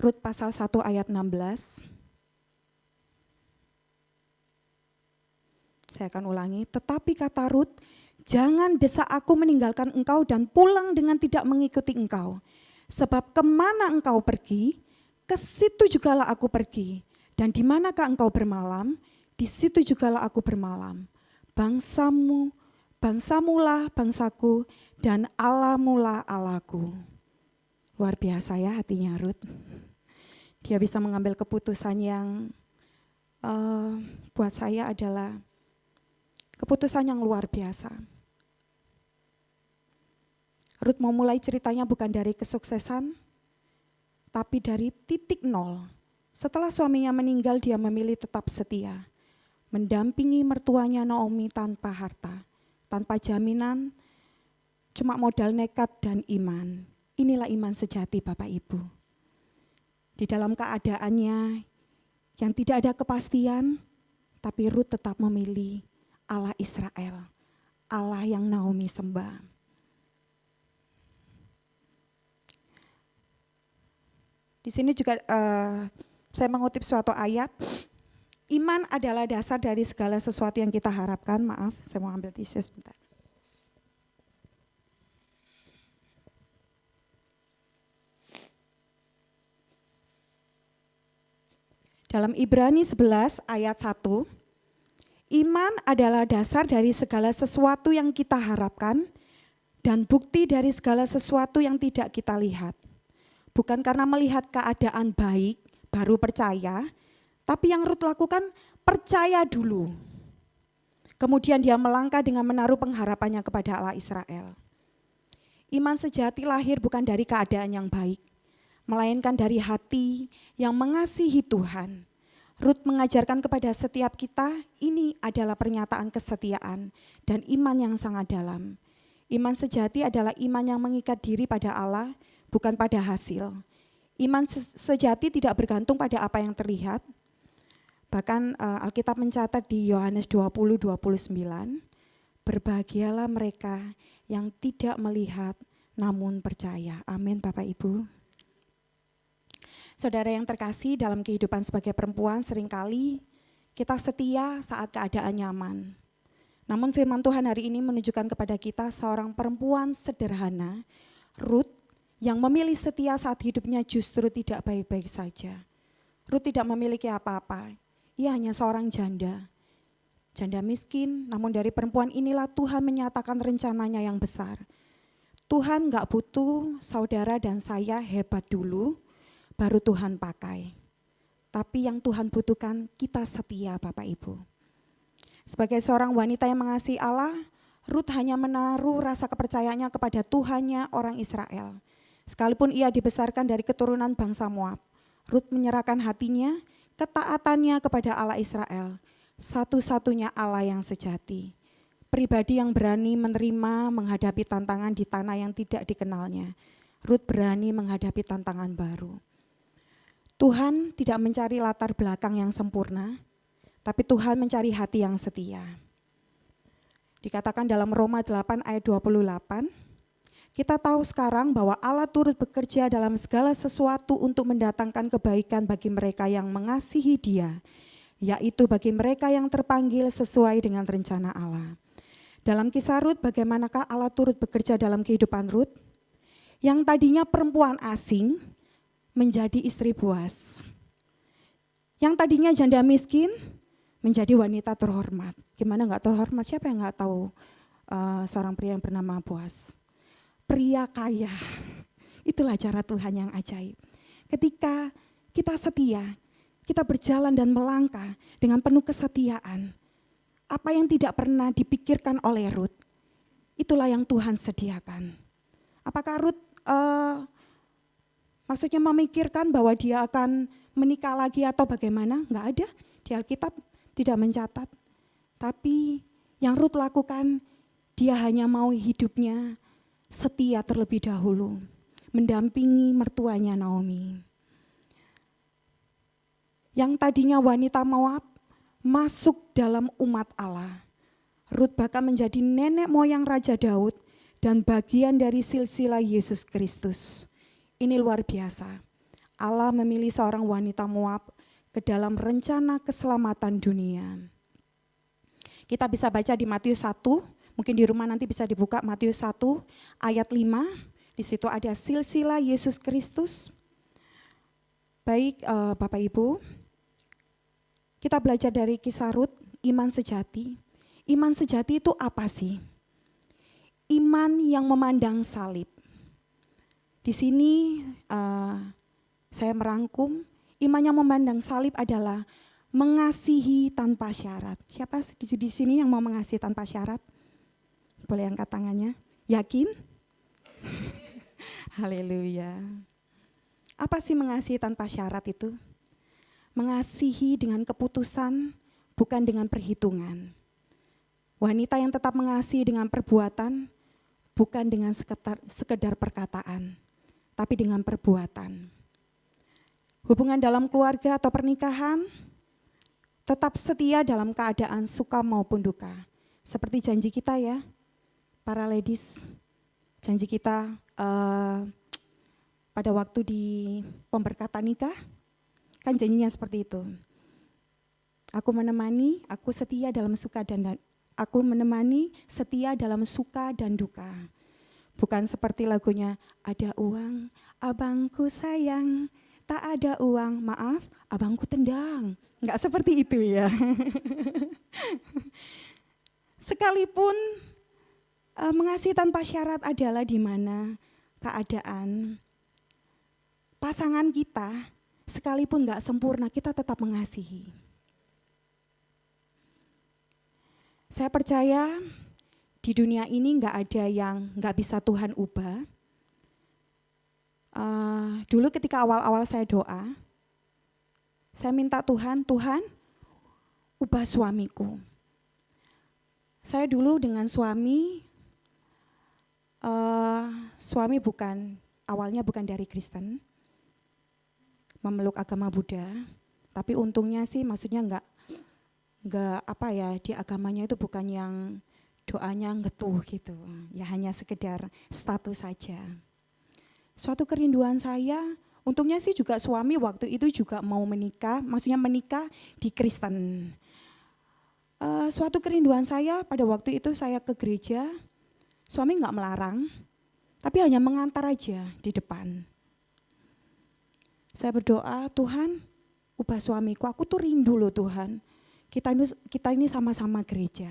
Rut pasal 1 ayat 16. Saya akan ulangi, tetapi kata Rut, jangan desak aku meninggalkan engkau dan pulang dengan tidak mengikuti engkau. Sebab kemana engkau pergi, ke situ jugalah aku pergi. Dan di manakah engkau bermalam, di situ jugalah aku bermalam. Bangsamulah bangsaku, dan Allahmulah Allahku. Luar biasa ya hatinya Ruth. Dia bisa mengambil keputusan yang buat saya adalah keputusan yang luar biasa. Ruth mau mulai ceritanya bukan dari kesuksesan, tapi dari titik nol. Setelah suaminya meninggal, dia memilih tetap setia. Mendampingi mertuanya Naomi tanpa harta, tanpa jaminan, cuma modal nekat dan iman. Inilah iman sejati Bapak Ibu. Di dalam keadaannya yang tidak ada kepastian, tapi Ruth tetap memilih Allah Israel, Allah yang Naomi sembah. Di sini juga saya mengutip suatu ayat, iman adalah dasar dari segala sesuatu yang kita harapkan. Maaf, saya mau ambil tisu sebentar. Dalam Ibrani 11 ayat 1, iman adalah dasar dari segala sesuatu yang kita harapkan dan bukti dari segala sesuatu yang tidak kita lihat. Bukan karena melihat keadaan baik baru percaya, tapi yang Ruth lakukan percaya dulu. Kemudian dia melangkah dengan menaruh pengharapannya kepada Allah Israel. Iman sejati lahir bukan dari keadaan yang baik, melainkan dari hati yang mengasihi Tuhan. Ruth mengajarkan kepada setiap kita, ini adalah pernyataan kesetiaan dan iman yang sangat dalam. Iman sejati adalah iman yang mengikat diri pada Allah, bukan pada hasil. Iman sejati tidak bergantung pada apa yang terlihat. Bahkan Alkitab mencatat di Yohanes 20:29, berbahagialah mereka yang tidak melihat namun percaya. Amin Bapak Ibu. Saudara yang terkasih, dalam kehidupan sebagai perempuan seringkali kita setia saat keadaan nyaman. Namun firman Tuhan hari ini menunjukkan kepada kita seorang perempuan sederhana, Ruth, yang memilih setia saat hidupnya justru tidak baik-baik saja. Ruth tidak memiliki apa-apa, ia hanya seorang janda. Janda miskin, namun dari perempuan inilah Tuhan menyatakan rencananya yang besar. Tuhan gak butuh saudara dan saya hebat dulu, baru Tuhan pakai. Tapi yang Tuhan butuhkan kita setia Bapak Ibu. Sebagai seorang wanita yang mengasihi Allah, Ruth hanya menaruh rasa kepercayaannya kepada Tuhannya orang Israel. Sekalipun ia dibesarkan dari keturunan bangsa Moab, Ruth menyerahkan hatinya, ketaatannya kepada Allah Israel, satu-satunya Allah yang sejati. Pribadi yang berani menerima menghadapi tantangan di tanah yang tidak dikenalnya. Ruth berani menghadapi tantangan baru. Tuhan tidak mencari latar belakang yang sempurna, tapi Tuhan mencari hati yang setia. Dikatakan dalam Roma 8 ayat 28, kita tahu sekarang bahwa Allah turut bekerja dalam segala sesuatu untuk mendatangkan kebaikan bagi mereka yang mengasihi Dia, yaitu bagi mereka yang terpanggil sesuai dengan rencana Allah. Dalam kisah Ruth, bagaimanakah Allah turut bekerja dalam kehidupan Ruth? Yang tadinya perempuan asing menjadi istri Boas. Yang tadinya janda miskin menjadi wanita terhormat. Gimana gak terhormat? Siapa yang gak tahu seorang pria yang bernama Boas? Pria kaya. Itulah cara Tuhan yang ajaib. Ketika kita setia, kita berjalan dan melangkah dengan penuh kesetiaan. Apa yang tidak pernah dipikirkan oleh Ruth, itulah yang Tuhan sediakan. Apakah Ruth maksudnya memikirkan bahwa dia akan menikah lagi atau bagaimana? Enggak ada, di Alkitab tidak mencatat. Tapi yang Ruth lakukan, dia hanya mau hidupnya setia terlebih dahulu, mendampingi mertuanya Naomi. Yang tadinya wanita Moab masuk dalam umat Allah. Ruth bahkan menjadi nenek moyang Raja Daud dan bagian dari silsilah Yesus Kristus. Ini luar biasa. Allah memilih seorang wanita Moab ke dalam rencana keselamatan dunia. Kita bisa baca di Matius 1, mungkin di rumah nanti bisa dibuka Matius 1 ayat 5. Di situ ada silsilah Yesus Kristus. Baik Bapak Ibu, kita belajar dari kisah Ruth, iman sejati. Iman sejati itu apa sih? Iman yang memandang salib. Di sini saya merangkum, iman yang memandang salib adalah mengasihi tanpa syarat. Siapa di sini yang mau mengasihi tanpa syarat? Boleh angkat tangannya. Yakin? Haleluya. Apa sih mengasihi tanpa syarat itu? Mengasihi dengan keputusan, bukan dengan perhitungan. Wanita yang tetap mengasihi dengan perbuatan, bukan dengan sekedar perkataan, tapi dengan perbuatan. Hubungan dalam keluarga atau pernikahan, tetap setia dalam keadaan suka maupun duka. Seperti janji kita ya, para ladies, janji kita pada waktu di pemberkatan nikah, kan janjinya seperti itu. Aku menemani, aku setia dalam suka dan aku menemani setia dalam suka dan duka. Bukan seperti lagunya, ada uang, abangku sayang, tak ada uang, maaf, abangku tendang. Enggak seperti itu ya. Sekalipun mengasihi tanpa syarat adalah di mana keadaan pasangan kita sekalipun enggak sempurna, kita tetap mengasihi. Saya percaya di dunia ini enggak ada yang enggak bisa Tuhan ubah. Dulu ketika awal-awal saya doa, saya minta Tuhan ubah suamiku. Saya dulu dengan suami awalnya bukan dari Kristen, memeluk agama Buddha, tapi untungnya sih maksudnya enggak di agamanya itu bukan yang doanya ngetuh gitu, ya hanya sekedar status saja. Suatu kerinduan saya Untungnya sih juga suami waktu itu juga mau menikah, maksudnya menikah di Kristen. Suatu kerinduan saya pada waktu itu saya ke gereja, suami nggak melarang, tapi hanya mengantar aja di depan. Saya berdoa, Tuhan ubah suamiku, aku tuh rindu loh Tuhan. Kita ini sama-sama gereja.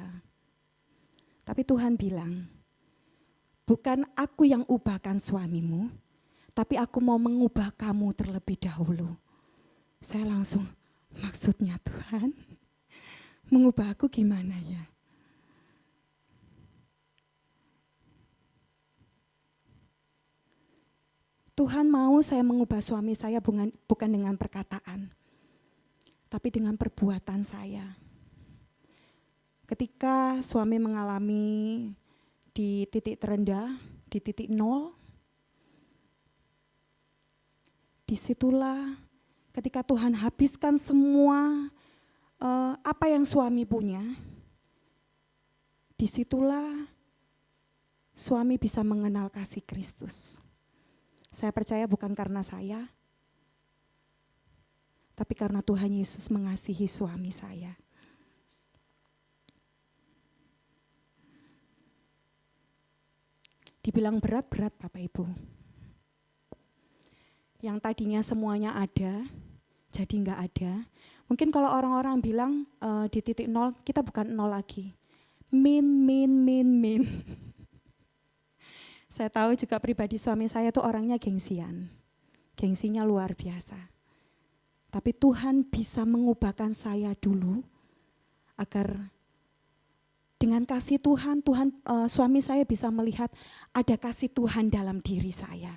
Tapi Tuhan bilang, bukan aku yang ubahkan suamimu, tapi aku mau mengubah kamu terlebih dahulu. Saya langsung, maksudnya Tuhan, mengubah aku gimana ya? Tuhan mau saya mengubah suami saya bukan dengan perkataan, tapi dengan perbuatan saya. Ketika suami mengalami di titik terendah, di titik nol, disitulah ketika Tuhan habiskan semua apa yang suami punya, disitulah suami bisa mengenal kasih Kristus. Saya percaya bukan karena saya, tapi karena Tuhan Yesus mengasihi suami saya. Dibilang berat-berat Bapak Ibu. Yang tadinya semuanya ada, jadi enggak ada. Mungkin kalau orang-orang bilang di titik nol, kita bukan nol lagi. Min. Saya tahu juga pribadi suami saya itu orangnya gengsian. Gengsinya luar biasa. Tapi Tuhan bisa mengubahkan saya dulu agar dengan kasih Tuhan, suami saya bisa melihat ada kasih Tuhan dalam diri saya.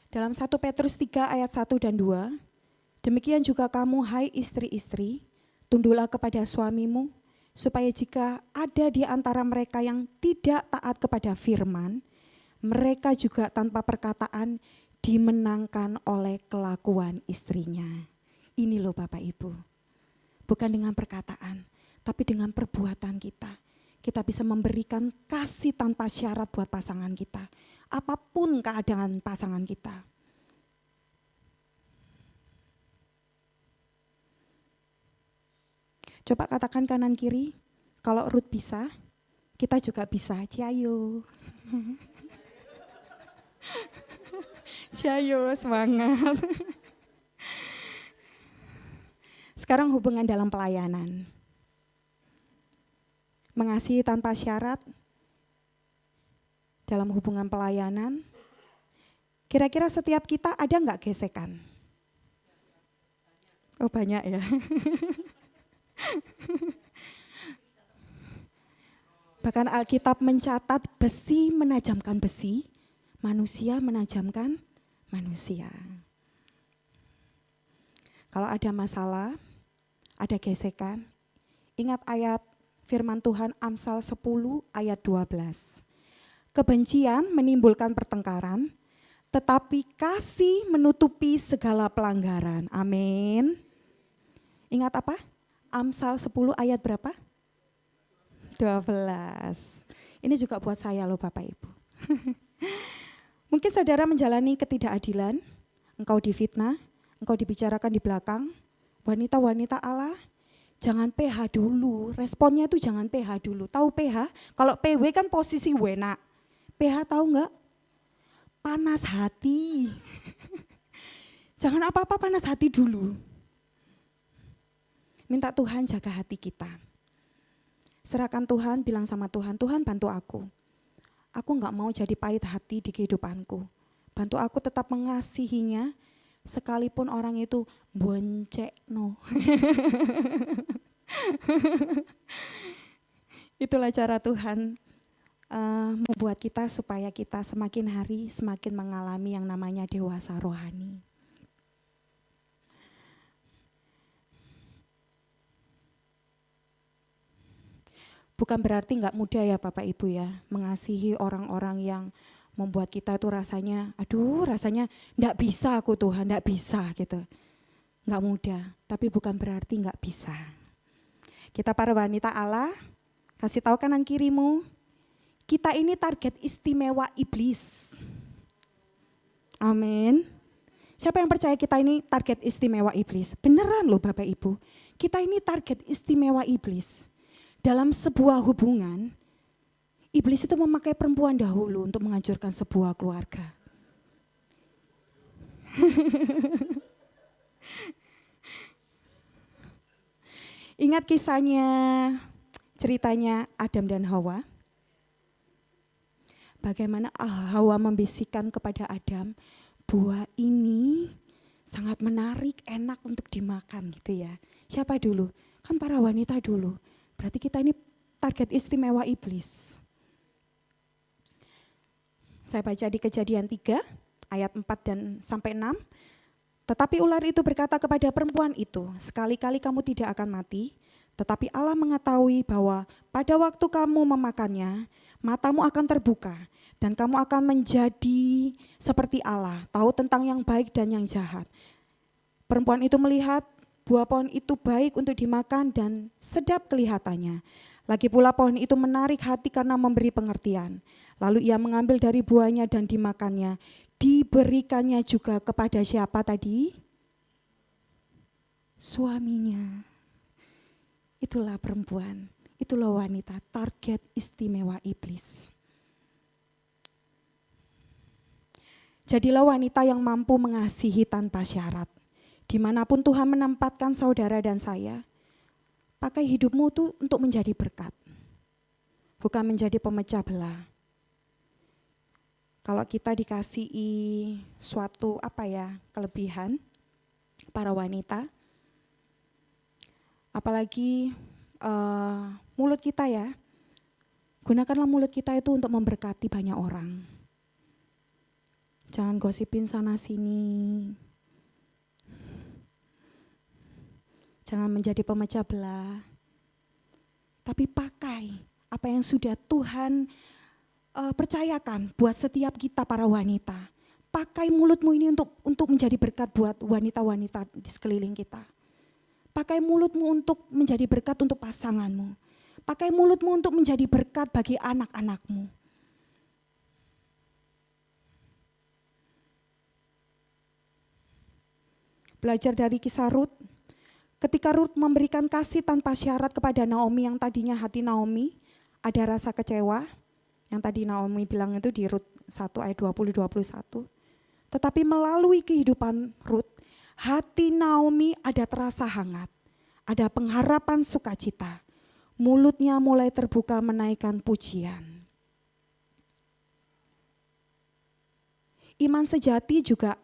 Dalam 1 Petrus 3 ayat 1 dan 2, demikian juga kamu hai istri-istri, tunduklah kepada suamimu, supaya jika ada di antara mereka yang tidak taat kepada firman, mereka juga tanpa perkataan dimenangkan oleh kelakuan istrinya. Ini loh Bapak Ibu, bukan dengan perkataan, tapi dengan perbuatan kita. Kita bisa memberikan kasih tanpa syarat buat pasangan kita. Apapun keadaan pasangan kita. Coba katakan kanan kiri, kalau Ruth bisa, kita juga bisa. Ciayo. Ciayo, semangat. Sekarang hubungan dalam pelayanan. Mengasihi tanpa syarat dalam hubungan pelayanan. Kira-kira setiap kita ada enggak gesekan? Oh banyak ya. Bahkan Alkitab mencatat besi menajamkan besi, manusia menajamkan manusia. Kalau ada masalah, ada gesekan, ingat ayat firman Tuhan Amsal 10 ayat 12. Kebencian menimbulkan pertengkaran, tetapi kasih menutupi segala pelanggaran. Amin. Ingat apa? Amsal 10 ayat berapa? 12. Ini juga buat saya loh Bapak Ibu. Mungkin saudara menjalani ketidakadilan, engkau difitnah, engkau dibicarakan di belakang, wanita-wanita Allah, jangan PH dulu, responnya itu jangan PH dulu. Tahu PH? Kalau PW kan posisi wena. PH tahu enggak? Panas hati. Jangan apa-apa panas hati dulu. Minta Tuhan jaga hati kita. Serahkan Tuhan, bilang sama Tuhan, Tuhan bantu aku. Aku enggak mau jadi pahit hati di kehidupanku. Bantu aku tetap mengasihinya, sekalipun orang itu boncek no. Itulah cara Tuhan membuat kita supaya kita semakin hari semakin mengalami yang namanya dewasa rohani. Bukan berarti enggak mudah ya Bapak Ibu ya, mengasihi orang-orang yang membuat kita itu rasanya, rasanya enggak bisa aku Tuhan, enggak bisa gitu. Enggak mudah, tapi bukan berarti enggak bisa. Kita para wanita Allah, kasih tahu kanan kirimu, kita ini target istimewa iblis. Amin. Siapa yang percaya kita ini target istimewa iblis? Beneran loh Bapak Ibu, kita ini target istimewa iblis. Dalam sebuah hubungan, iblis itu memakai perempuan dahulu untuk menghancurkan sebuah keluarga. Ingat kisahnya, ceritanya Adam dan Hawa. Bagaimana Hawa membisikkan kepada Adam, buah ini sangat menarik, enak untuk dimakan gitu ya. Siapa dulu? Kan para wanita dulu. Berarti kita ini target istimewa iblis. Saya baca di Kejadian 3 ayat 4 dan sampai 6. Tetapi ular itu berkata kepada perempuan itu, sekali-kali kamu tidak akan mati, tetapi Allah mengetahui bahwa pada waktu kamu memakannya, matamu akan terbuka dan kamu akan menjadi seperti Allah, tahu tentang yang baik dan yang jahat. Perempuan itu melihat buah pohon itu baik untuk dimakan dan sedap kelihatannya. Lagi pula pohon itu menarik hati karena memberi pengertian. Lalu ia mengambil dari buahnya dan dimakannya. Diberikannya juga kepada siapa tadi? Suaminya. Itulah perempuan, itulah wanita, target istimewa iblis. Jadilah wanita yang mampu mengasihi tanpa syarat. Dimanapun Tuhan menempatkan saudara dan saya, pakai hidupmu tuh untuk menjadi berkat, bukan menjadi pemecah belah. Kalau kita dikasih suatu kelebihan, para wanita, apalagi mulut kita ya, gunakanlah mulut kita itu untuk memberkati banyak orang. Jangan gosipin sana sini. Jangan menjadi pemecah belah. Tapi pakai apa yang sudah Tuhan percayakan buat setiap kita para wanita. Pakai mulutmu ini untuk menjadi berkat buat wanita-wanita di sekeliling kita. Pakai mulutmu untuk menjadi berkat untuk pasanganmu. Pakai mulutmu untuk menjadi berkat bagi anak-anakmu. Belajar dari kisah Rut. Ketika Rut memberikan kasih tanpa syarat kepada Naomi, yang tadinya hati Naomi ada rasa kecewa. Yang tadi Naomi bilang itu di Rut 1 ayat 20-21. Tetapi melalui kehidupan Rut, hati Naomi ada terasa hangat. Ada pengharapan sukacita. Mulutnya mulai terbuka menaikkan pujian. Iman sejati juga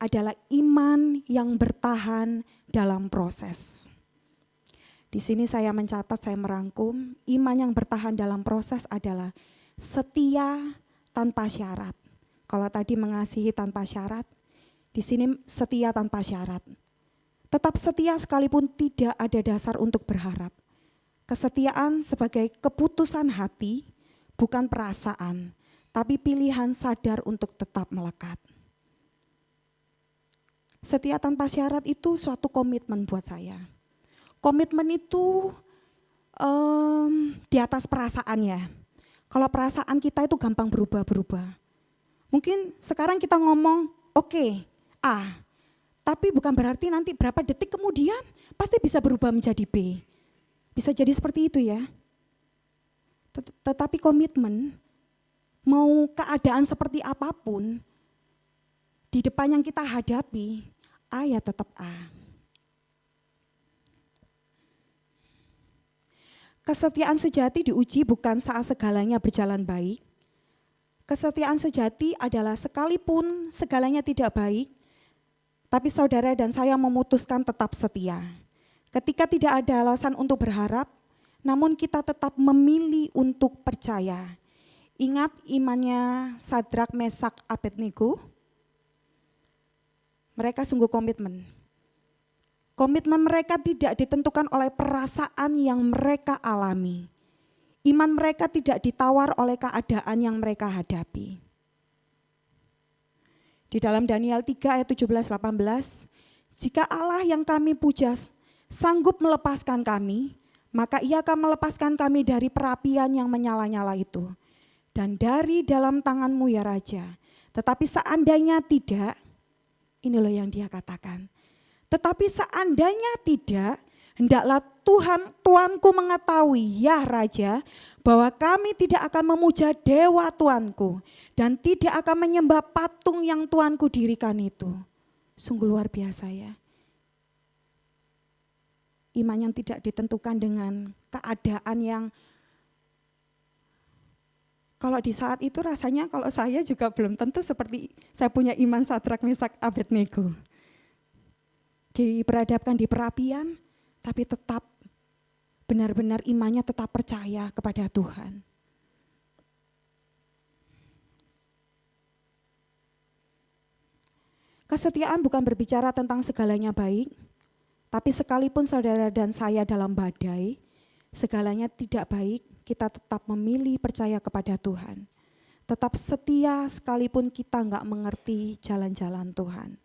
adalah iman yang bertahan dalam proses. Di sini saya mencatat, saya merangkum, iman yang bertahan dalam proses adalah setia tanpa syarat. Kalau tadi mengasihi tanpa syarat, di sini setia tanpa syarat. Tetap setia sekalipun tidak ada dasar untuk berharap. Kesetiaan sebagai keputusan hati, bukan perasaan, tapi pilihan sadar untuk tetap melekat. Setia tanpa syarat itu suatu komitmen buat saya. Komitmen itu di atas perasaan ya. Kalau perasaan kita itu gampang berubah-berubah. Mungkin sekarang kita ngomong oke, A. Tapi bukan berarti nanti berapa detik kemudian pasti bisa berubah menjadi B. Bisa jadi seperti itu ya. Tetapi komitmen, mau keadaan seperti apapun, di depan yang kita hadapi, A ya tetap A. Kesetiaan sejati diuji bukan saat segalanya berjalan baik. Kesetiaan sejati adalah sekalipun segalanya tidak baik, tapi saudara dan saya memutuskan tetap setia. Ketika tidak ada alasan untuk berharap, namun kita tetap memilih untuk percaya. Ingat imannya Sadrak, Mesak, Abednego? Mereka sungguh komitmen. Komitmen mereka tidak ditentukan oleh perasaan yang mereka alami. Iman mereka tidak ditawar oleh keadaan yang mereka hadapi. Di dalam Daniel 3 ayat 17-18, jika Allah yang kami puja sanggup melepaskan kami, maka Ia akan melepaskan kami dari perapian yang menyala-nyala itu. Dan dari dalam tangan-Mu ya Raja. Tetapi seandainya tidak, ini loh yang Dia katakan. Tetapi seandainya tidak, hendaklah Tuanku mengetahui ya Raja, bahwa kami tidak akan memuja dewa Tuanku dan tidak akan menyembah patung yang Tuanku dirikan itu. Sungguh luar biasa ya. Iman yang tidak ditentukan dengan keadaan yang kalau di saat itu rasanya kalau saya juga belum tentu seperti saya punya iman Sadrak, Mesak, Abednego. Diperhadapkan di perapian, tapi tetap benar-benar imannya tetap percaya kepada Tuhan. Kesetiaan bukan berbicara tentang segalanya baik, tapi sekalipun saudara dan saya dalam badai, segalanya tidak baik, kita tetap memilih percaya kepada Tuhan. Tetap setia sekalipun kita enggak mengerti jalan-jalan Tuhan.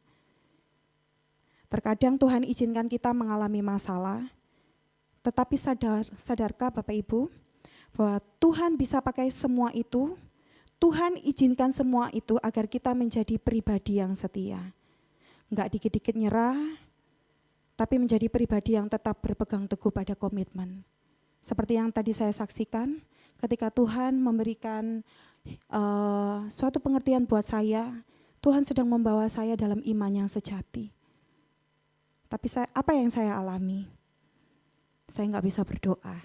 Terkadang Tuhan izinkan kita mengalami masalah, tetapi sadarkah Bapak Ibu bahwa Tuhan bisa pakai semua itu, Tuhan izinkan semua itu agar kita menjadi pribadi yang setia. Enggak dikit-dikit nyerah, tapi menjadi pribadi yang tetap berpegang teguh pada komitmen. Seperti yang tadi saya saksikan, ketika Tuhan memberikan suatu pengertian buat saya, Tuhan sedang membawa saya dalam iman yang sejati. Tapi apa yang saya alami? Saya enggak bisa berdoa.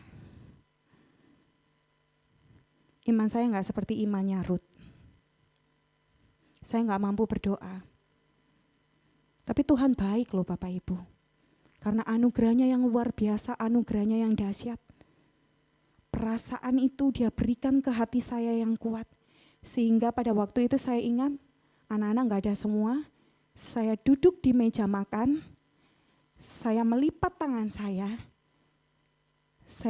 Iman saya enggak seperti imannya Ruth. Saya enggak mampu berdoa. Tapi Tuhan baik loh Bapak Ibu. Karena anugerahnya yang luar biasa, anugerahnya yang dahsyat. Perasaan itu Dia berikan ke hati saya yang kuat. Sehingga pada waktu itu saya ingat, anak-anak enggak ada semua. Saya duduk di meja makan, saya melipat tangan saya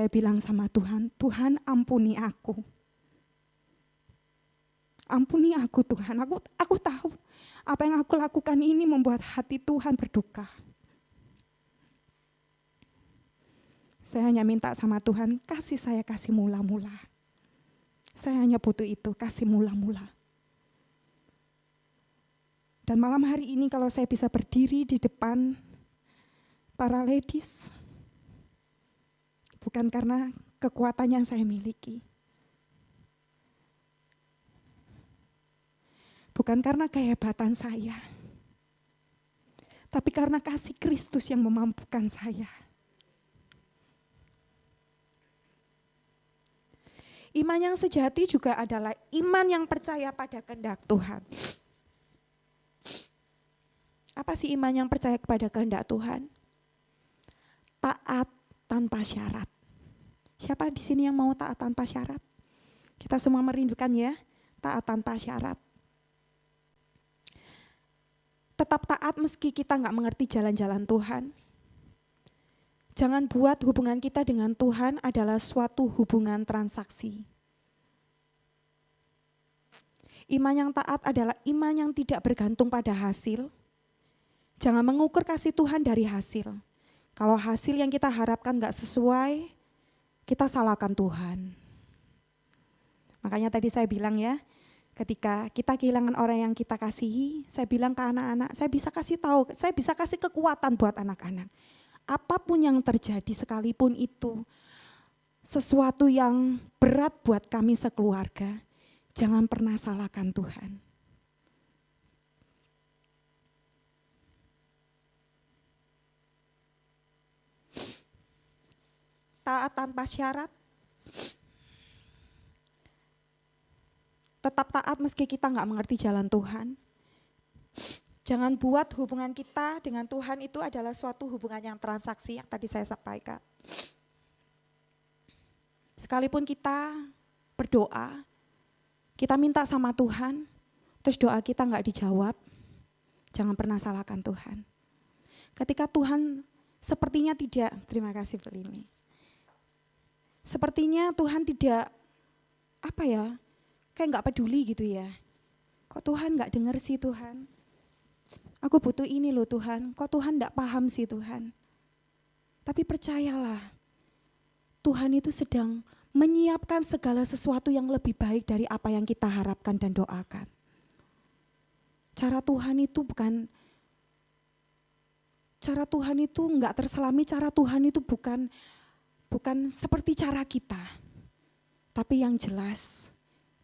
bilang sama Tuhan, Tuhan ampuni aku. Ampuni aku Tuhan, aku tahu apa yang aku lakukan ini membuat hati Tuhan berduka. Saya hanya minta sama Tuhan, kasih mula-mula. Saya hanya butuh itu, kasih mula-mula. Dan malam hari ini kalau saya bisa berdiri di depan para ladies, bukan karena kekuatan yang saya miliki. Bukan karena kehebatan saya. Tapi karena kasih Kristus yang memampukan saya. Iman yang sejati juga adalah iman yang percaya pada kehendak Tuhan. Apa sih iman yang percaya kepada kehendak Tuhan? Taat tanpa syarat. Siapa di sini yang mau taat tanpa syarat? Kita semua merindukan ya, taat tanpa syarat. Tetap taat meski kita enggak mengerti jalan-jalan Tuhan. Jangan buat hubungan kita dengan Tuhan adalah suatu hubungan transaksi. Iman yang taat adalah iman yang tidak bergantung pada hasil. Jangan mengukur kasih Tuhan dari hasil. Kalau hasil yang kita harapkan enggak sesuai, kita salahkan Tuhan. Makanya tadi saya bilang ya, ketika kita kehilangan orang yang kita kasihi, saya bilang ke anak-anak, saya bisa kasih tahu, saya bisa kasih kekuatan buat anak-anak. Apapun yang terjadi sekalipun itu sesuatu yang berat buat kami sekeluarga, jangan pernah salahkan Tuhan. Taat tanpa syarat. Tetap taat meski kita enggak mengerti jalan Tuhan. Jangan buat hubungan kita dengan Tuhan itu adalah suatu hubungan yang transaksi yang tadi saya sampaikan. Sekalipun kita berdoa, kita minta sama Tuhan, terus doa kita enggak dijawab, jangan pernah salahkan Tuhan. Ketika Tuhan sepertinya tidak, terima kasih Pelimi. Sepertinya Tuhan tidak, kayak enggak peduli gitu ya. Kok Tuhan enggak dengar sih Tuhan? Aku butuh ini loh Tuhan, kok Tuhan enggak paham sih Tuhan? Tapi percayalah, Tuhan itu sedang menyiapkan segala sesuatu yang lebih baik dari apa yang kita harapkan dan doakan. Cara Tuhan itu enggak terselami, cara Tuhan itu bukan seperti cara kita. Tapi yang jelas,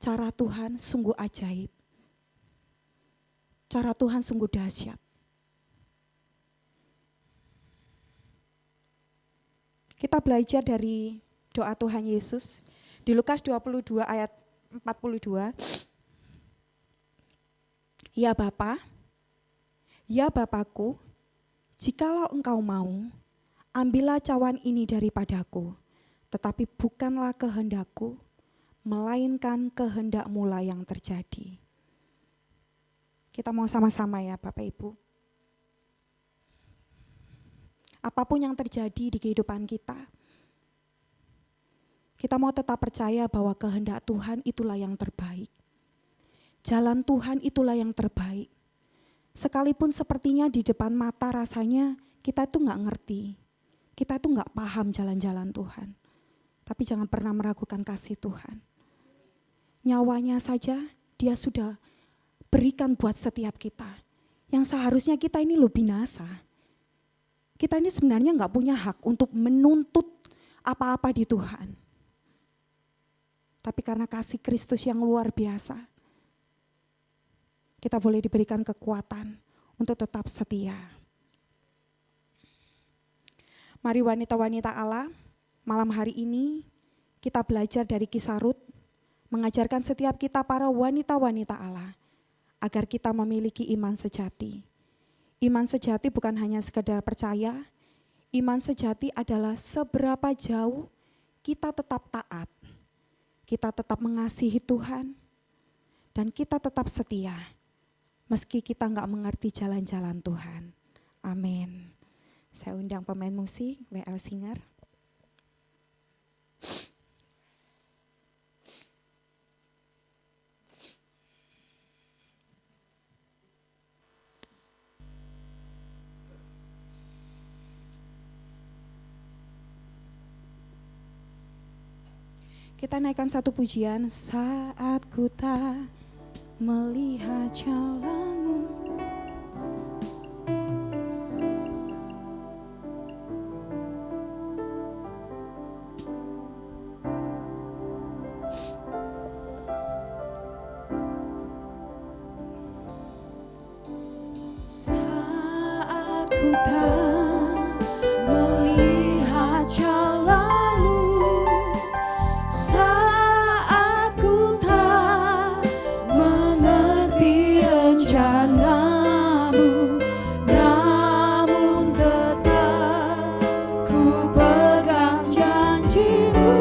cara Tuhan sungguh ajaib. Cara Tuhan sungguh dahsyat. Kita belajar dari doa Tuhan Yesus di Lukas 22 ayat 42. Ya Bapa, ya Bapakku, jikalau engkau mau, ambillah cawan ini daripadaku, tetapi bukanlah kehendakku, melainkan kehendak-Mu lah yang terjadi. Kita mau sama-sama ya Bapak Ibu. Apapun yang terjadi di kehidupan kita mau tetap percaya bahwa kehendak Tuhan itulah yang terbaik. Jalan Tuhan itulah yang terbaik. Sekalipun sepertinya di depan mata rasanya kita itu gak ngerti. Kita itu gak paham jalan-jalan Tuhan. Tapi jangan pernah meragukan kasih Tuhan. Nyawanya saja Dia sudah berikan buat setiap kita. Yang seharusnya kita ini binasa. Kita ini sebenarnya gak punya hak untuk menuntut apa-apa di Tuhan. Tapi karena kasih Kristus yang luar biasa, kita boleh diberikan kekuatan untuk tetap setia. Mari wanita-wanita Allah, malam hari ini kita belajar dari Kisah Rut, mengajarkan setiap kita para wanita-wanita Allah, agar kita memiliki iman sejati. Iman sejati bukan hanya sekedar percaya, iman sejati adalah seberapa jauh kita tetap taat, kita tetap mengasihi Tuhan, dan kita tetap setia, meski kita enggak mengerti jalan-jalan Tuhan. Amin. Saya undang pemain musik, WL Singer. Kita naikkan satu pujian. Saat ku tak melihat jalanmu, saat ku tak melihat jalanmu, saat ku tak mengerti rencanamu, namun tetap ku pegang janjimu.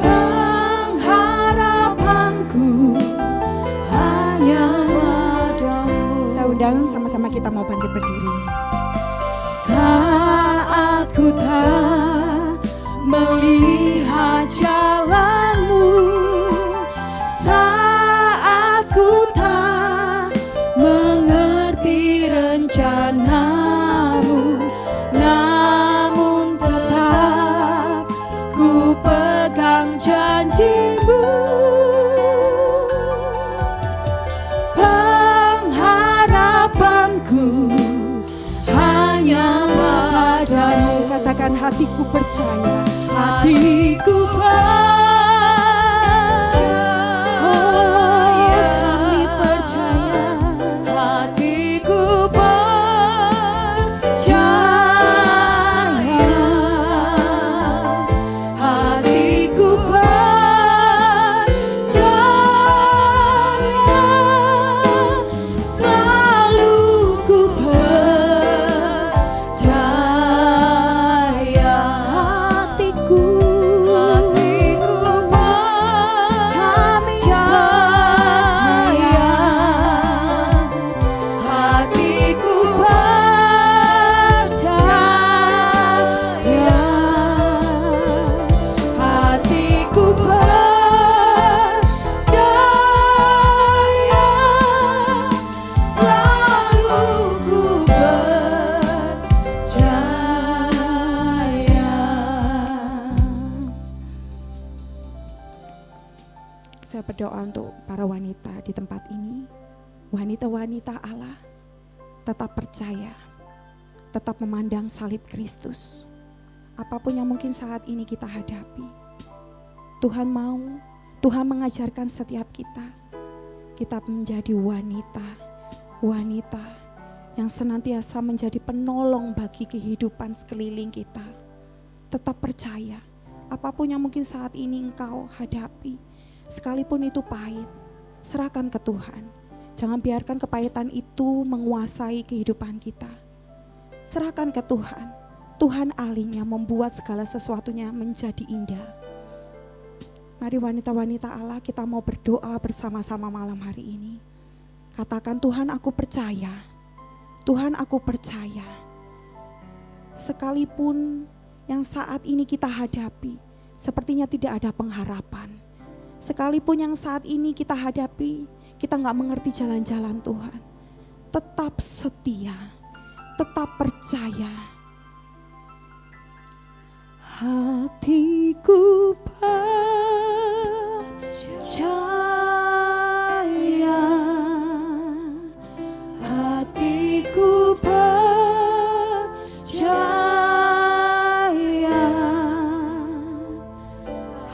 Pengharapanku hanya padamu. Saya undang sama-sama kita mau bangkit berdiri. Saat ku tak melihat jalanmu, saat ku tak mengerti rencanamu, namun tetap ku pegang janjimu. Pengharapanku hanya padamu. Katakan hatiku percaya, hatiku percaya, hatiku percaya, hatiku percaya, selalu ku percaya, hatiku berdoa untuk para wanita di tempat ini. Wanita-wanita Allah, tetap percaya, tetap memandang salib Kristus. Apapun yang mungkin saat ini kita hadapi, Tuhan mengajarkan setiap kita menjadi wanita yang senantiasa menjadi penolong bagi kehidupan sekeliling kita. Tetap percaya, apapun yang mungkin saat ini engkau hadapi, sekalipun itu pahit, serahkan ke Tuhan. Jangan biarkan kepahitan itu menguasai kehidupan kita. Serahkan ke Tuhan. Tuhan ahlinya membuat segala sesuatunya menjadi indah. Mari wanita-wanita Allah, kita mau berdoa bersama-sama malam hari ini. Katakan, Tuhan aku percaya. Tuhan aku percaya. Sekalipun yang saat ini kita hadapi sepertinya tidak ada pengharapan. Sekalipun yang saat ini kita hadapi, kita gak mengerti jalan-jalan Tuhan. Tetap setia, tetap percaya. Hatiku percaya, hatiku percaya,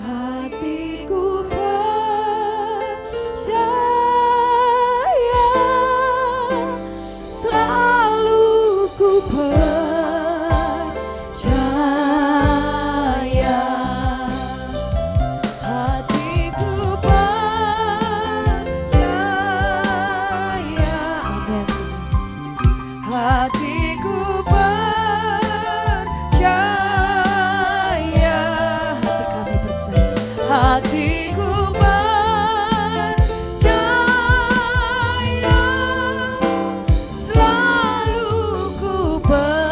hatiku percaya, selalu ku percaya, hatiku percaya, amin. Hatiku percaya, hati kami percaya, hatiku percaya, selalu ku percaya,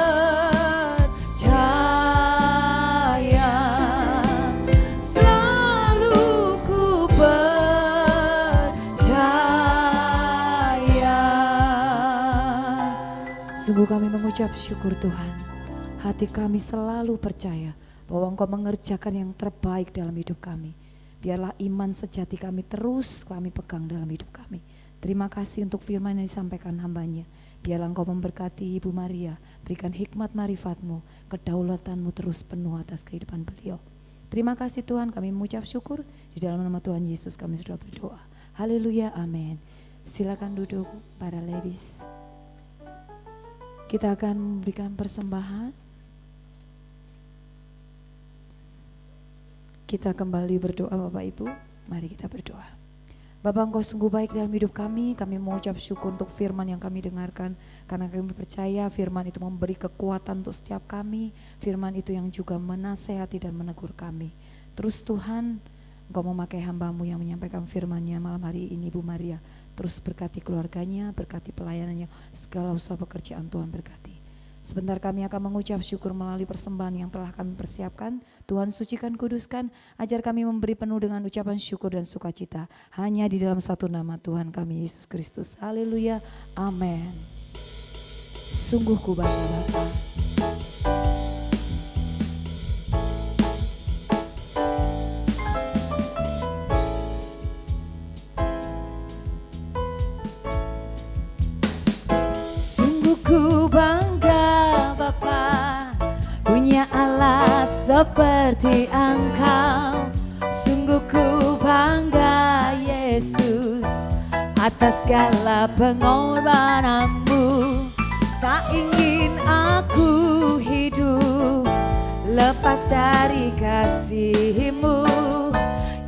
selalu ku percaya. Sungguh kami mengucap syukur Tuhan. Hati kami selalu percaya bahwa Engkau mengerjakan yang terbaik dalam hidup kami. Biarlah iman sejati kami terus kami pegang dalam hidup kami. Terima kasih untuk firman yang disampaikan hamba-Nya. Biarlah Engkau memberkati Ibu Maria, berikan hikmat marifat-Mu, kedaulatan-Mu terus penuh atas kehidupan beliau. Terima kasih Tuhan, kami mengucap syukur. Di dalam nama Tuhan Yesus kami sudah berdoa. Haleluya, amin. Silakan duduk para ladies. Kita akan memberikan persembahan. Kita kembali berdoa Bapak Ibu. Mari kita berdoa. Bapak, Engkau sungguh baik dalam hidup kami mengucap syukur untuk firman yang kami dengarkan. Karena kami percaya firman itu memberi kekuatan untuk setiap kami. Firman itu yang juga menasehati dan menegur kami. Terus Tuhan, Engkau memakai hamba-Mu yang menyampaikan firman-Nya malam hari ini, Bu Maria. Terus berkati keluarganya, berkati pelayanannya, segala usaha pekerjaan Tuhan berkati. Sebentar kami akan mengucap syukur melalui persembahan yang telah kami persiapkan. Tuhan sucikan, kuduskan, ajar kami memberi penuh dengan ucapan syukur dan sukacita. Hanya di dalam satu nama Tuhan kami, Yesus Kristus. Haleluya, amin. Sungguh ku bangga Bapa. Ku bangga Bapa, punya Allah seperti Engkau. Sungguh ku bangga Yesus, atas segala pengorbanan-Mu. Tak ingin aku hidup lepas dari kasih-Mu.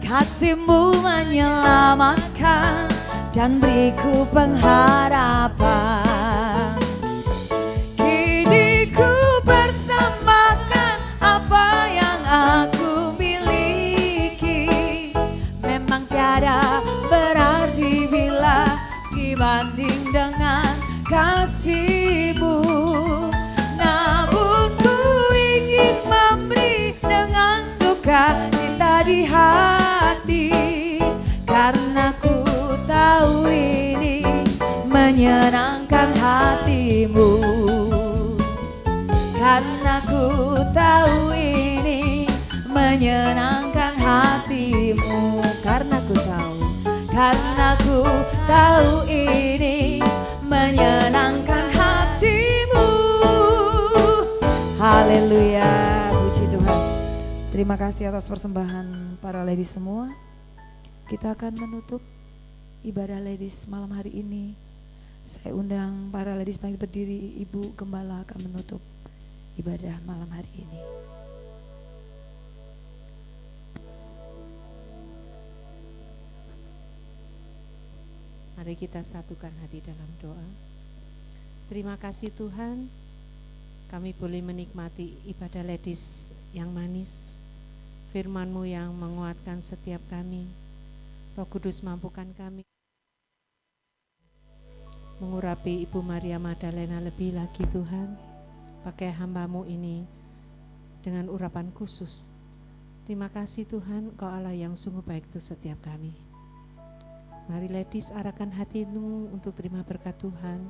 Kasih-Mu menyelamatkan dan beriku pengharapan. Dibanding dengan kasih-Mu, namun ku ingin memberi dengan sukacita di hati, karena ku tahu ini menyenangkan hati-Mu, karena ku tahu ini menyenangkan hati-Mu, karena ku tahu karena ku tahu ini menyenangkan hatimu. Haleluya, puji Tuhan. Terima kasih atas persembahan para ladies semua. Kita akan menutup ibadah ladies malam hari ini. Saya undang para ladies bangkit berdiri, Ibu Gembala akan menutup ibadah malam hari ini. Mari kita satukan hati dalam doa. Terima kasih Tuhan, kami boleh menikmati ibadah ladies yang manis, firman-Mu yang menguatkan setiap kami. Roh Kudus mampukan kami mengurapi Ibu Maria Magdalena lebih lagi Tuhan. Pakai hamba-Mu ini dengan urapan khusus. Terima kasih Tuhan, Engkau Allah yang sungguh baik untuk setiap kami. Mari ladies arahkan hatimu untuk terima berkat Tuhan.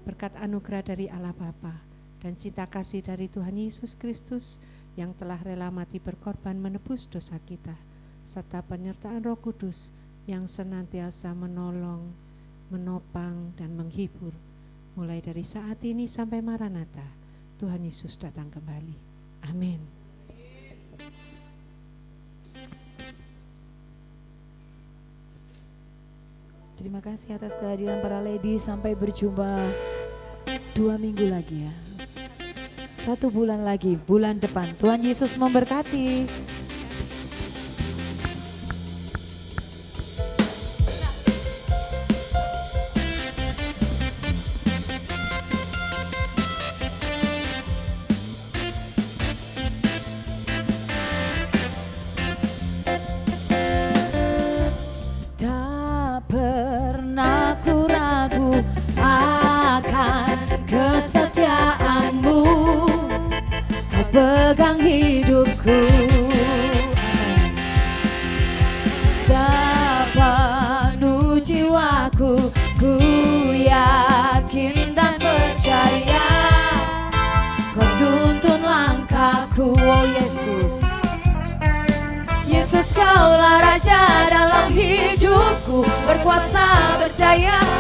Berkat anugerah dari Allah Bapa dan cinta kasih dari Tuhan Yesus Kristus yang telah rela mati berkorban menebus dosa kita, serta penyertaan Roh Kudus yang senantiasa menolong, menopang dan menghibur mulai dari saat ini sampai Maranatha. Tuhan Yesus datang kembali. Amin. Terima kasih atas kehadiran para ladies. Sampai berjumpa 2 minggu lagi ya. 1 bulan lagi, bulan depan. Tuhan Yesus memberkati. Pegang hidupku, sepenuh jiwaku, ku yakin dan percaya, Kau tuntun langkahku, oh Yesus. Yesus, Kaulah Raja dalam hidupku, berkuasa berjaya.